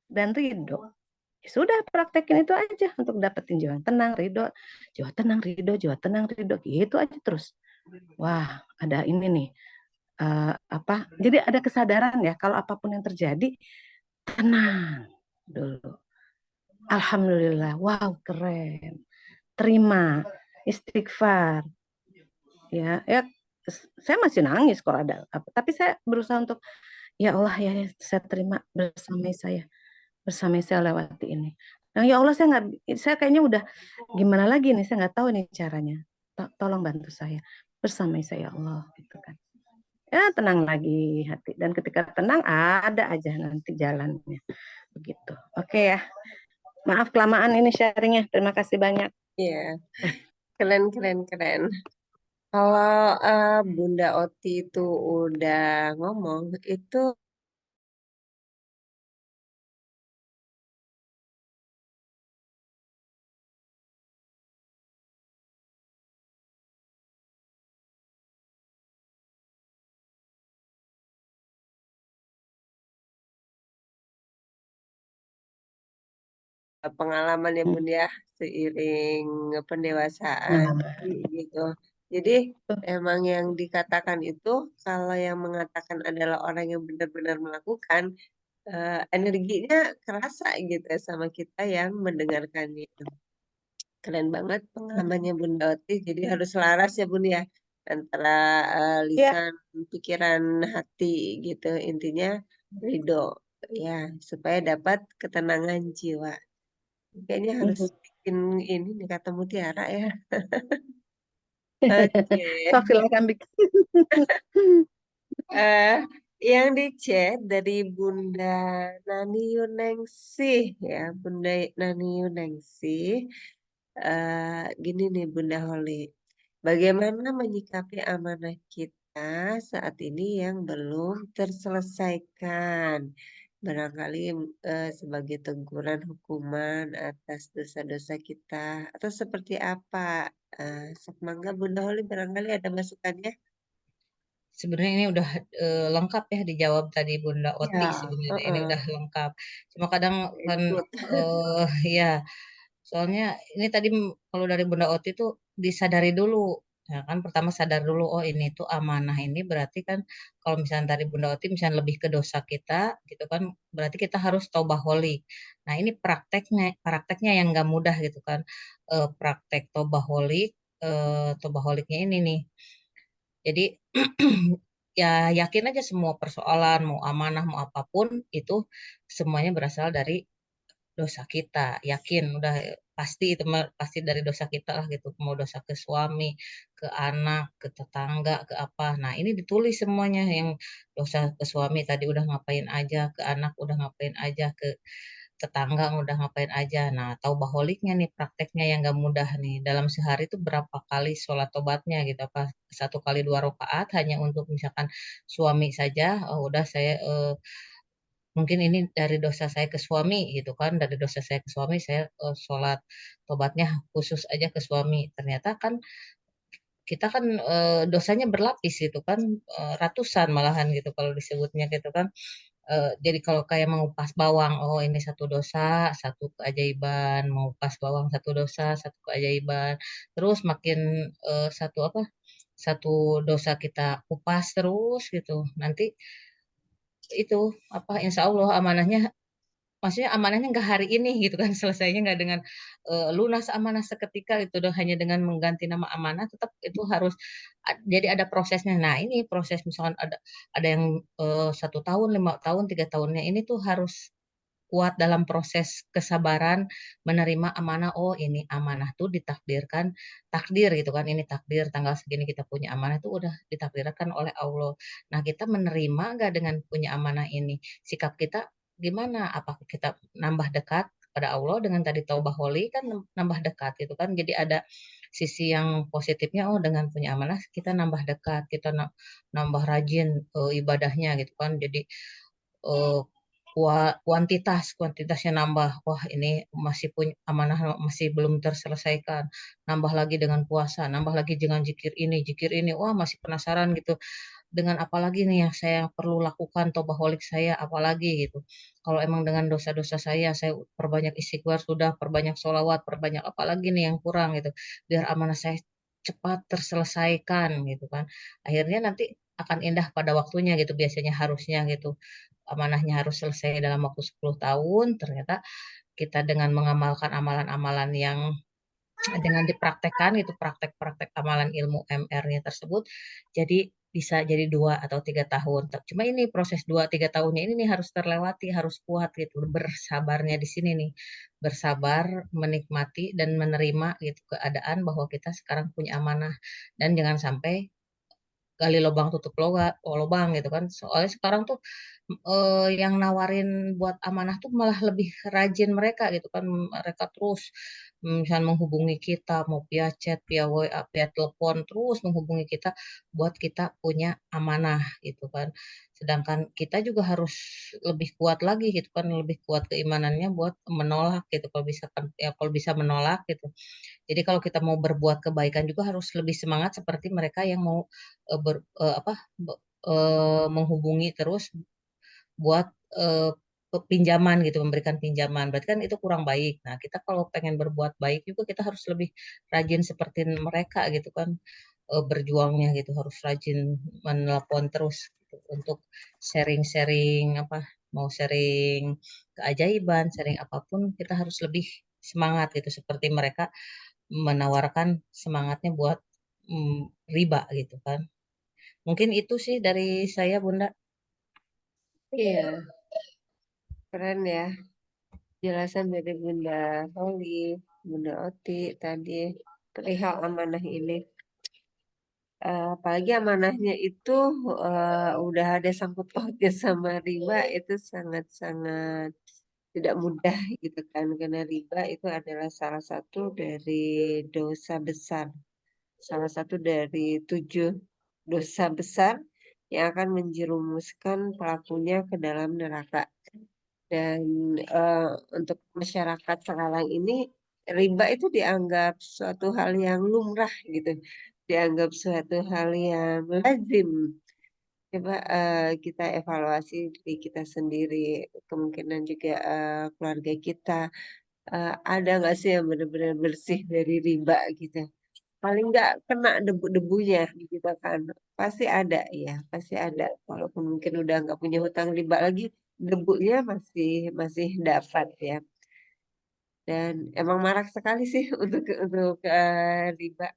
dan ridho. Ya sudah praktekin itu aja untuk dapetin jiwa yang tenang, ridho, jiwa tenang, ridho, gitu aja terus. Wah, ada ini nih. Jadi ada kesadaran ya kalau apapun yang terjadi tenang dulu. Alhamdulillah, wow keren. Terima, istighfar. Ya, saya masih nangis kalau ada apa. Tapi saya berusaha untuk ya Allah ya saya terima bersama saya lewati ini. Nah, ya Allah saya kayaknya udah gimana lagi nih, saya nggak tahu nih caranya. Tolong bantu saya bersama saya ya Allah gitu kan. Ya tenang lagi hati dan ketika tenang ada aja nanti jalannya begitu. Oke ya. Maaf kelamaan ini sharingnya. Terima kasih banyak. Iya, keren, keren, keren. Kalau Bunda Oti itu udah ngomong, itu pengalaman ya Hmm. Bun ya, seiring pendewasaan gitu. Jadi emang yang dikatakan itu kalau yang mengatakan adalah orang yang benar-benar melakukan, energinya kerasa gitu ya sama kita yang mendengarkannya. Keren banget pengalamannya Bunda Oti. Jadi harus selaras ya Bun ya antara Ya, lisan, pikiran, hati gitu. Intinya ridho ya supaya dapat ketenangan jiwa. Kayaknya harus bikin ini nih kata mutiara ya. Oke. so silakan bikin. eh yang di chat dari Bunda Nani Yuningsih ya, Bunda Nani Yuningsih. Gini nih Bunda Holly, bagaimana menyikapi amanah kita saat ini yang belum terselesaikan? Barangkali sebagai teguran hukuman atas dosa-dosa kita atau seperti apa? Sok mangga Bunda Holly barangkali ada masukannya? Sebenarnya ini udah lengkap ya dijawab tadi Bunda Oti, Ya, sebenarnya ini udah lengkap. Cuma kadang kan input. ya, soalnya ini tadi kalau dari Bunda Oti tuh disadari dulu. Ya kan pertama sadar dulu, oh ini tuh amanah, ini berarti kan kalau misalnya dari Bunda Oti misalnya lebih ke dosa kita gitu kan, berarti kita harus tobaholik. Nah ini prakteknya yang nggak mudah gitu kan. Praktek tobaholik, tobaholiknya ini nih. Jadi ya yakin aja semua persoalan, mau amanah, mau apapun, itu semuanya berasal dari dosa kita. Yakin, udah pasti itu pasti dari dosa kita lah gitu. Mau dosa ke suami, ke anak, ke tetangga, ke apa. Nah ini ditulis semuanya, yang dosa ke suami tadi udah ngapain aja, ke anak udah ngapain aja, ke tetangga udah ngapain aja. Nah, taubaholiknya nih prakteknya yang gak mudah nih. Dalam sehari itu berapa kali sholat tobatnya gitu. Apa 1 kali 2 rakaat hanya untuk misalkan suami saja. Oh, udah saya mungkin ini dari dosa saya ke suami gitu kan. Dari dosa saya ke suami saya sholat tobatnya khusus aja ke suami. Ternyata kan kita kan dosanya berlapis gitu kan, ratusan malahan gitu kalau disebutnya gitu kan. Jadi kalau kayak mengupas bawang, oh ini satu dosa, satu keajaiban, mengupas bawang satu dosa, satu keajaiban. Terus makin satu apa? Satu dosa kita kupas terus gitu. Nanti itu apa? Insya Allah amanahnya, maksudnya amanahnya nggak hari ini gitu kan, selesainya nggak dengan lunas amanah seketika itu, hanya dengan mengganti nama amanah, tetap itu harus jadi ada prosesnya. Nah ini proses misalkan ada yang 1 tahun, 5 tahun, 3 tahunnya ini tuh harus kuat dalam proses kesabaran menerima amanah. Oh ini amanah tuh ditakdirkan, takdir gitu kan, ini takdir tanggal segini kita punya amanah tuh udah ditakdirkan oleh Allah. Nah kita menerima nggak dengan punya amanah ini, sikap kita gimana, apakah kita nambah dekat pada Allah dengan tadi taubah holi kan, nambah dekat itu kan, jadi ada sisi yang positifnya. Oh dengan punya amanah kita nambah dekat, kita nambah rajin ibadahnya gitu kan, jadi eh, kuantitasnya nambah. Wah ini masih punya amanah, masih belum terselesaikan, nambah lagi dengan puasa, nambah lagi dengan jikir ini, wah masih penasaran gitu dengan apa lagi nih yang saya perlu lakukan, tobaholik saya apalagi gitu. Kalau emang dengan dosa-dosa saya perbanyak istighfar, sudah perbanyak sholawat, perbanyak apa lagi nih yang kurang gitu, biar amanah saya cepat terselesaikan gitu kan. Akhirnya nanti akan indah pada waktunya gitu, biasanya harusnya gitu. Amanahnya harus selesai dalam waktu 10 tahun, ternyata kita dengan mengamalkan amalan-amalan yang dengan dipraktekkan itu, praktek-praktek amalan ilmu MR-nya tersebut, jadi bisa jadi 2 atau 3 tahun. Cuma ini proses 2-3 tahunnya ini nih harus terlewati, harus kuat gitu. Bersabarnya di sini nih, bersabar, menikmati dan menerima gitu keadaan bahwa kita sekarang punya amanah, dan jangan sampai gali lubang tutup lubang gitu kan. Soalnya sekarang tuh yang nawarin buat amanah tuh malah lebih rajin mereka gitu kan. Mereka terus misalnya menghubungi kita, mau via chat, via WA, via telepon, terus menghubungi kita buat kita punya amanah gitu kan. Sedangkan kita juga harus lebih kuat lagi gitu kan, lebih kuat keimanannya buat menolak gitu, kalau bisa kan ya, kalau bisa menolak gitu. Jadi kalau kita mau berbuat kebaikan juga harus lebih semangat seperti mereka yang mau apa menghubungi terus buat pinjaman gitu, memberikan pinjaman. Berarti kan itu kurang baik. Nah, kita kalau pengen berbuat baik juga kita harus lebih rajin seperti mereka gitu kan, berjuangnya gitu, harus rajin menelpon terus gitu, untuk sharing-sharing apa, mau sharing keajaiban, sharing apapun kita harus lebih semangat gitu seperti mereka menawarkan semangatnya buat riba gitu kan. Mungkin itu sih dari saya, Bunda. Iya, keren ya. Jelasan dari Bunda Holi, Bunda Oti tadi perihal amanah ini. Apalagi amanahnya itu udah ada sangkut pautnya sama riba, itu sangat-sangat tidak mudah gitu kan, karena riba itu adalah salah satu dari dosa besar, salah satu dari 7 dosa besar yang akan menjerumuskan pelakunya ke dalam neraka. Dan untuk masyarakat sekarang ini riba itu dianggap suatu hal yang lumrah gitu, dianggap suatu hal yang lazim. Coba kita evaluasi diri kita sendiri, kemungkinan juga keluarga kita, ada nggak sih yang benar-benar bersih dari riba gitu. Paling nggak kena debu-debunya gitu kan. Pasti ada ya, pasti ada. Walaupun mungkin udah nggak punya hutang riba lagi, debunya masih masih dapat ya. Dan emang marak sekali sih untuk riba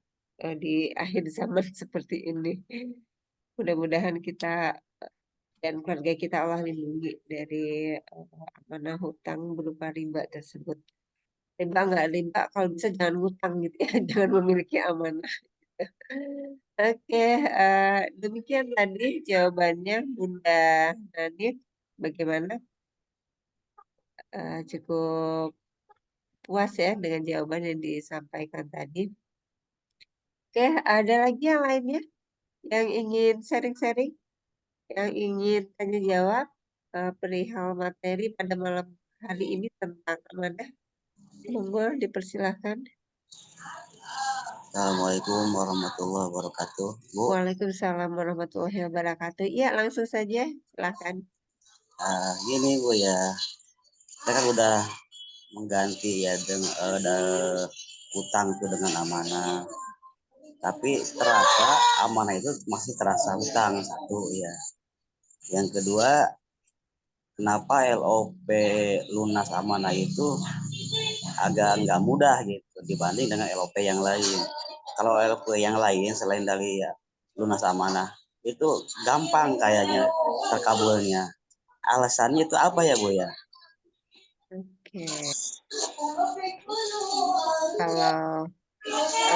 di akhir zaman seperti ini. Mudah-mudahan kita dan keluarga kita Allah lindungi dari amanah hutang berupa riba tersebut. Riba nggak riba, kalau bisa jangan ngutang gitu ya, jangan memiliki amanah. Oke, demikian tadi jawabannya Bunda Nanit. Bagaimana? Cukup puas ya dengan jawaban yang disampaikan tadi. Oke, ada lagi yang lainnya yang ingin sharing-sharing, yang ingin tanya jawab perihal materi pada malam hari ini tentang amanah? Monggo dipersilahkan. Assalamualaikum warahmatullahi wabarakatuh. Bu, Waalaikumsalam warahmatullahi wabarakatuh. Iya, langsung saja, silakan. gini Bu ya, saya kan udah mengganti ya utang itu dengan amanah. Tapi terasa amanah itu masih terasa utang satu ya. Yang kedua, kenapa LOP lunas amanah itu agak nggak mudah gitu dibanding dengan LOP yang lain. Kalau LOP yang lain selain dari ya, lunas amanah itu gampang kayaknya terkabulnya. Alasannya itu apa ya Bu ya? Oke, kalau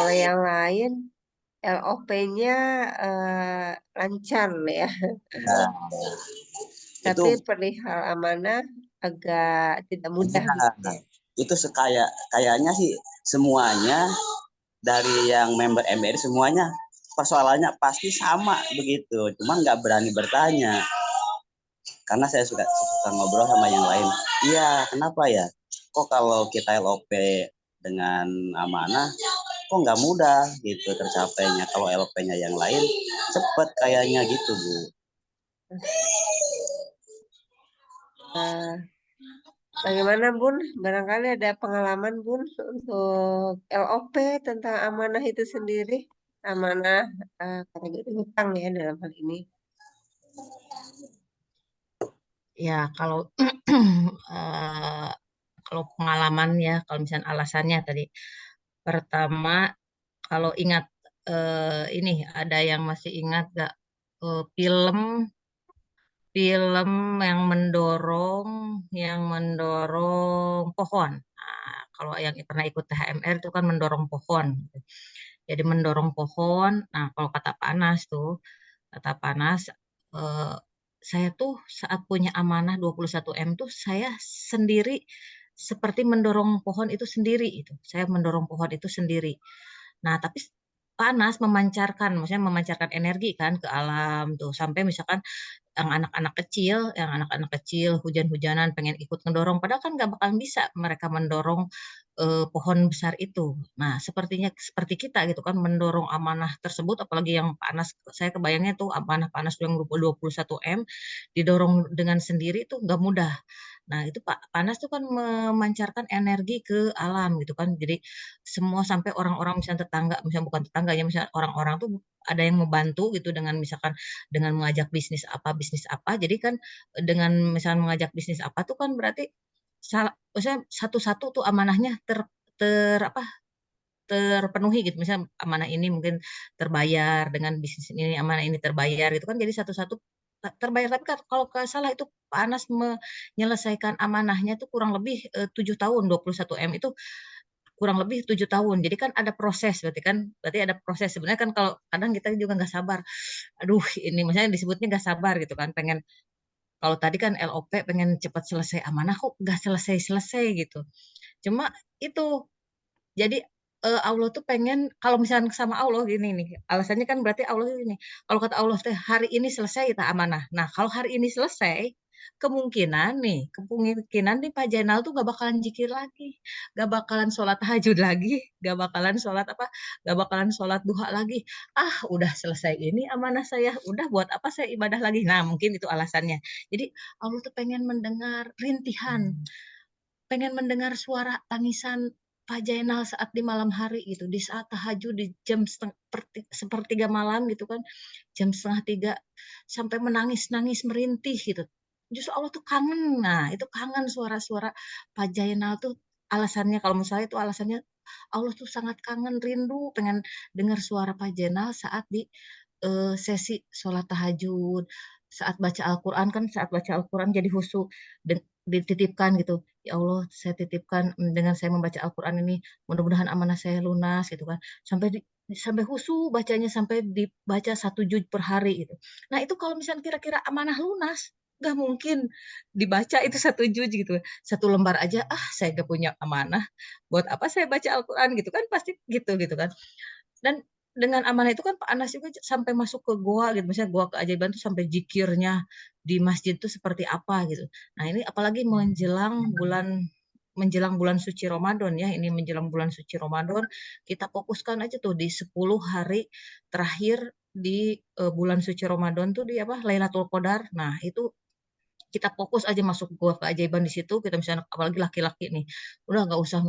yang lain LOP-nya lancar ya, Nah, itu tapi perihal amanah agak tidak mudah gitu ya. itu kayaknya sih semuanya dari yang member MBR semuanya persoalannya pasti sama begitu, cuma nggak berani bertanya karena saya suka ngobrol sama yang lain. Iya, kenapa ya? Kok kalau kita LOP dengan amanah, kok nggak mudah gitu tercapainya. Kalau LOP-nya yang lain cepet kayaknya gitu Bu. Bagaimana Bun? Barangkali ada pengalaman Bun untuk LOP tentang amanah itu sendiri, amanah kategori hutang ya dalam hal ini. Ya, kalau kalau pengalaman ya, kalau misalnya alasannya tadi, pertama kalau ingat ini ada yang masih ingat gak film yang mendorong pohon. Nah, kalau yang pernah ikut THMR itu kan mendorong pohon. Jadi mendorong pohon. Nah, kalau kata Panas eh, saya tuh saat punya amanah 21 M tuh saya sendiri seperti mendorong pohon itu sendiri itu. Saya mendorong pohon itu sendiri. Nah, tapi Panas maksudnya memancarkan energi kan ke alam tuh sampai misalkan yang anak-anak kecil hujan-hujanan pengen ikut ngedorong, padahal kan nggak bakal bisa mereka mendorong pohon besar itu. Nah, sepertinya seperti kita gitu kan mendorong amanah tersebut, apalagi yang Panas, saya kebayangnya tuh amanah Panas yang 21 M didorong dengan sendiri tuh nggak mudah. Nah, itu panas tuh kan memancarkan energi ke alam gitu kan. Jadi semua sampai orang-orang misalnya tetangga, misalnya bukan tetangga ya, misalnya orang-orang tuh ada yang membantu gitu dengan misalkan dengan mengajak bisnis apa. Jadi kan dengan misalnya mengajak bisnis apa tuh kan berarti maksudnya satu-satu tuh amanahnya ter apa terpenuhi gitu. Misalnya amanah ini mungkin terbayar dengan bisnis ini, amanah ini terbayar gitu kan. Jadi satu-satu terbayar. Tapi kan kalau nggak salah itu Pak Anas menyelesaikan amanahnya itu kurang lebih 7 tahun, 21 M itu kurang lebih 7 tahun. Jadi kan ada proses berarti ada proses. Sebenarnya kan kalau kadang kita juga nggak sabar. Aduh, ini misalnya disebutnya nggak sabar gitu kan. Pengen kalau tadi kan LOP pengen cepat selesai amanah kok nggak selesai-selesai gitu. Cuma itu jadi Allah tuh pengen kalau misalnya sama Allah gini nih, alasannya kan berarti Allah ini, kalau kata Allah teh hari ini selesai kita amanah. Nah, kalau hari ini selesai, kemungkinan nih Pak Jainal tuh gak bakalan zikir lagi, gak bakalan sholat tahajud lagi, gak bakalan sholat apa, gak bakalan sholat duha lagi. Ah, udah selesai ini amanah saya, udah buat apa saya ibadah lagi? Nah, mungkin itu alasannya. Jadi Allah tuh pengen mendengar rintihan, pengen mendengar suara tangisan Pak Jainal saat di malam hari gitu, di saat tahajud di jam sepertiga malam gitu kan, jam setengah tiga sampai menangis-nangis merintih gitu. Justru Allah tuh kangen, nah itu kangen suara-suara Pak Jainal tuh alasannya kalau misalnya itu alasannya Allah tuh sangat kangen, rindu, pengen dengar suara Pak Jainal saat di sesi sholat tahajud, saat baca Al-Quran kan saat baca Al-Quran jadi khusyuk dititipkan gitu. Ya Allah, saya titipkan dengan saya membaca Al-Quran ini, mudah-mudahan amanah saya lunas gitu kan. Sampai khusyuk bacanya sampai dibaca 1 juz per hari gitu. Nah itu kalau misalnya kira-kira amanah lunas, nggak mungkin dibaca itu 1 juz gitu. 1 lembar aja, saya gak punya amanah. Buat apa saya baca Al-Quran gitu kan, pasti gitu kan. Dan dengan amanah itu kan Pak Anas juga sampai masuk ke goa gitu, misalnya goa keajaiban tuh sampai zikirnya di masjid tuh seperti apa gitu. Nah ini apalagi menjelang bulan suci Ramadan ya, ini menjelang bulan suci Ramadan, kita fokuskan aja tuh di 10 hari terakhir di bulan suci Ramadan tuh di apa Lailatul Qadar. Nah itu kita fokus aja masuk gua keajaiban di situ, kita misalnya apalagi laki-laki nih, udah nggak usah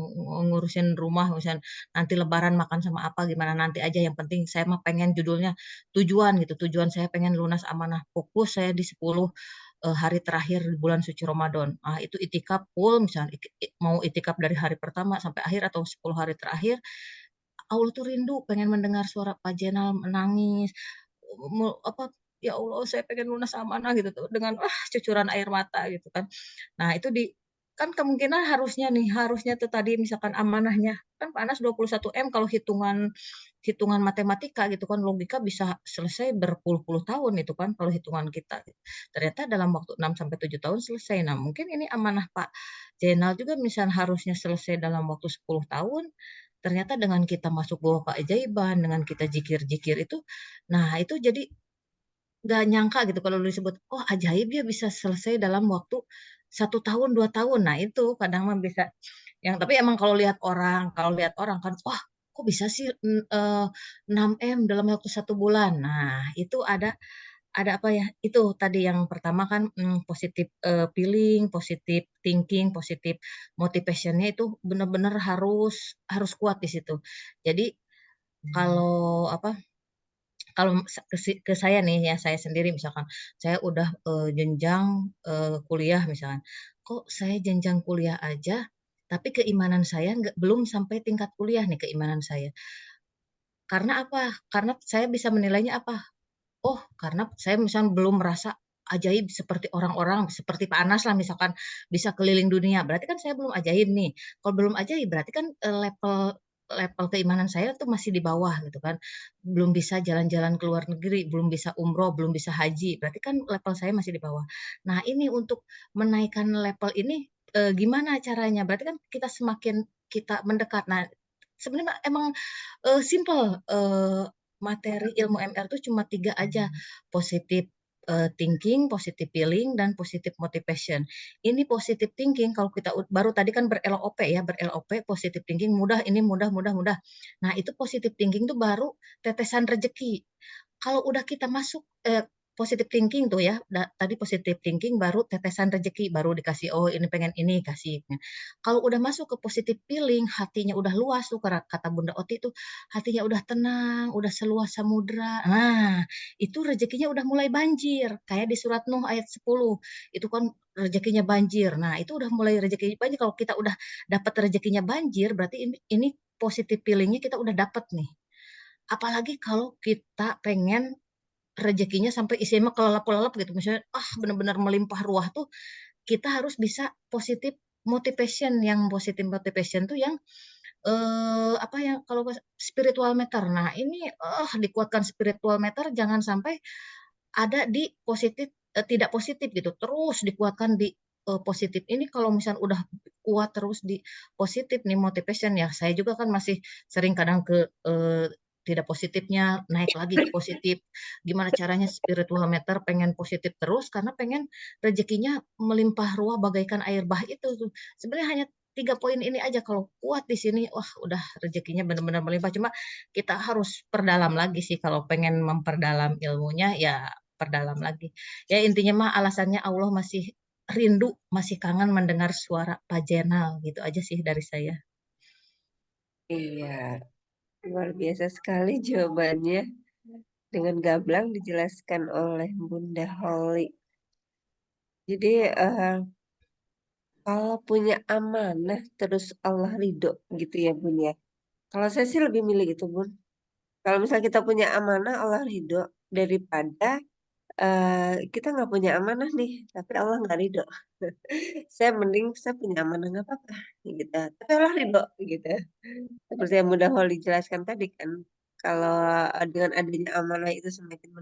ngurusin rumah, misalnya nanti lebaran makan sama apa, gimana nanti aja, yang penting saya mah pengen judulnya tujuan gitu, tujuan saya pengen lunas amanah, fokus saya di 10 hari terakhir di bulan suci Ramadan. Ah, itu itikaf full, misalnya mau itikaf dari hari pertama sampai akhir atau 10 hari terakhir, Allah tuh rindu pengen mendengar suara Pak Jenal menangis, apa, ya Allah saya pengen lunas amanah gitu tuh dengan cucuran air mata gitu kan. Nah itu kan kemungkinan harusnya tuh tadi misalkan amanahnya kan Pak Anas 21 M kalau hitungan hitungan matematika gitu kan logika bisa selesai berpuluh-puluh tahun itu kan kalau hitungan kita. Ternyata dalam waktu 6 sampai 7 tahun selesai. Nah, mungkin ini amanah Pak Zainal juga misal harusnya selesai dalam waktu 10 tahun, ternyata dengan kita masuk gua keajaiban, dengan kita zikir-zikir itu, nah itu jadi nggak nyangka gitu kalau disebut, "Oh ajaib ya bisa selesai dalam waktu 1 tahun, 2 tahun." Nah itu kadang mah bisa tapi emang kalau lihat orang kan, "Wah kok bisa sih 6 M dalam waktu 1 bulan?" Nah itu ada apa ya, itu tadi yang pertama kan, positif, feeling, positif thinking, positif motivation-nya itu benar-benar harus kuat di situ. Jadi kalau apa, kalau ke saya nih ya, saya sendiri misalkan, saya udah, jenjang, kuliah misalkan, kok saya jenjang kuliah aja, tapi keimanan saya belum sampai tingkat kuliah nih keimanan saya. Karena apa? Karena saya bisa menilainya apa? Oh, karena saya misalnya belum merasa ajaib seperti orang-orang, seperti Pak Anas lah misalkan bisa keliling dunia, berarti kan saya belum ajaib nih. Kalau belum ajaib berarti kan level level keimanan saya tuh masih di bawah gitu kan. Belum bisa jalan-jalan ke luar negeri, belum bisa umroh, belum bisa haji, berarti kan level saya masih di bawah. Nah, ini untuk menaikkan level ini gimana caranya? Berarti kan kita semakin kita mendekat. Nah, sebenarnya emang simpel, materi ilmu MR tuh cuma 3 aja, positif, thinking, positive feeling, dan positive motivation. Ini positive thinking kalau kita baru tadi kan ber-LOP ya, ber-LOP, positive thinking, mudah, ini mudah mudah mudah. Nah, itu positive thinking tuh baru tetesan rezeki. Kalau udah kita masuk positive thinking tuh ya, tadi positive thinking baru tetesan rezeki, baru dikasih, oh ini pengen ini, kasih. Nah, kalau udah masuk ke positive feeling, hatinya udah luas tuh, kata Bunda Oti tuh, hatinya udah tenang, udah seluas samudra. Nah, itu rezekinya udah mulai banjir, kayak di surat Nuh ayat 10, itu kan rezekinya banjir. Nah, itu udah mulai rezeki banjir. Kalau kita udah dapat rezekinya banjir, berarti ini positive feelingnya kita udah dapat nih. Apalagi kalau kita pengen rezekinya sampai isinya kelelap-kelelap gitu. Misalnya, benar-benar melimpah ruah tuh, kita harus bisa positif motivation. Yang positif motivation tuh yang apa yang kalau spiritual meter. Nah, ini dikuatkan spiritual meter, jangan sampai ada di positif tidak positif gitu. Terus dikuatkan di positif. Ini kalau misalnya udah kuat terus di positif nih motivation ya. Saya juga kan masih sering kadang ke tidak positifnya naik lagi ke positif. Gimana caranya spiritual meter pengen positif terus karena pengen rezekinya melimpah ruah bagaikan air bah itu tuh. Sebenarnya hanya 3 poin ini aja kalau kuat di sini, wah udah rezekinya benar-benar melimpah. Cuma kita harus perdalam lagi sih kalau pengen memperdalam ilmunya ya perdalam lagi. Ya intinya mah alasannya Allah masih rindu, masih kangen mendengar suara Pak Jenal gitu aja sih dari saya. Iya, luar biasa sekali jawabannya. Dengan gamblang dijelaskan oleh Bunda Holly. Jadi kalau punya amanah terus Allah ridho gitu ya Bun ya. Kalau saya sih lebih milih itu Bun. Kalau misalnya kita punya amanah Allah ridho daripada kita nggak punya amanah nih, tapi Allah nggak ridho. Saya mending saya punya amanah nggak apa-apa gitu. Tapi Allah ridho gitu. Seperti yang Bunda Holly jelaskan tadi kan, kalau dengan adanya amanah itu semakin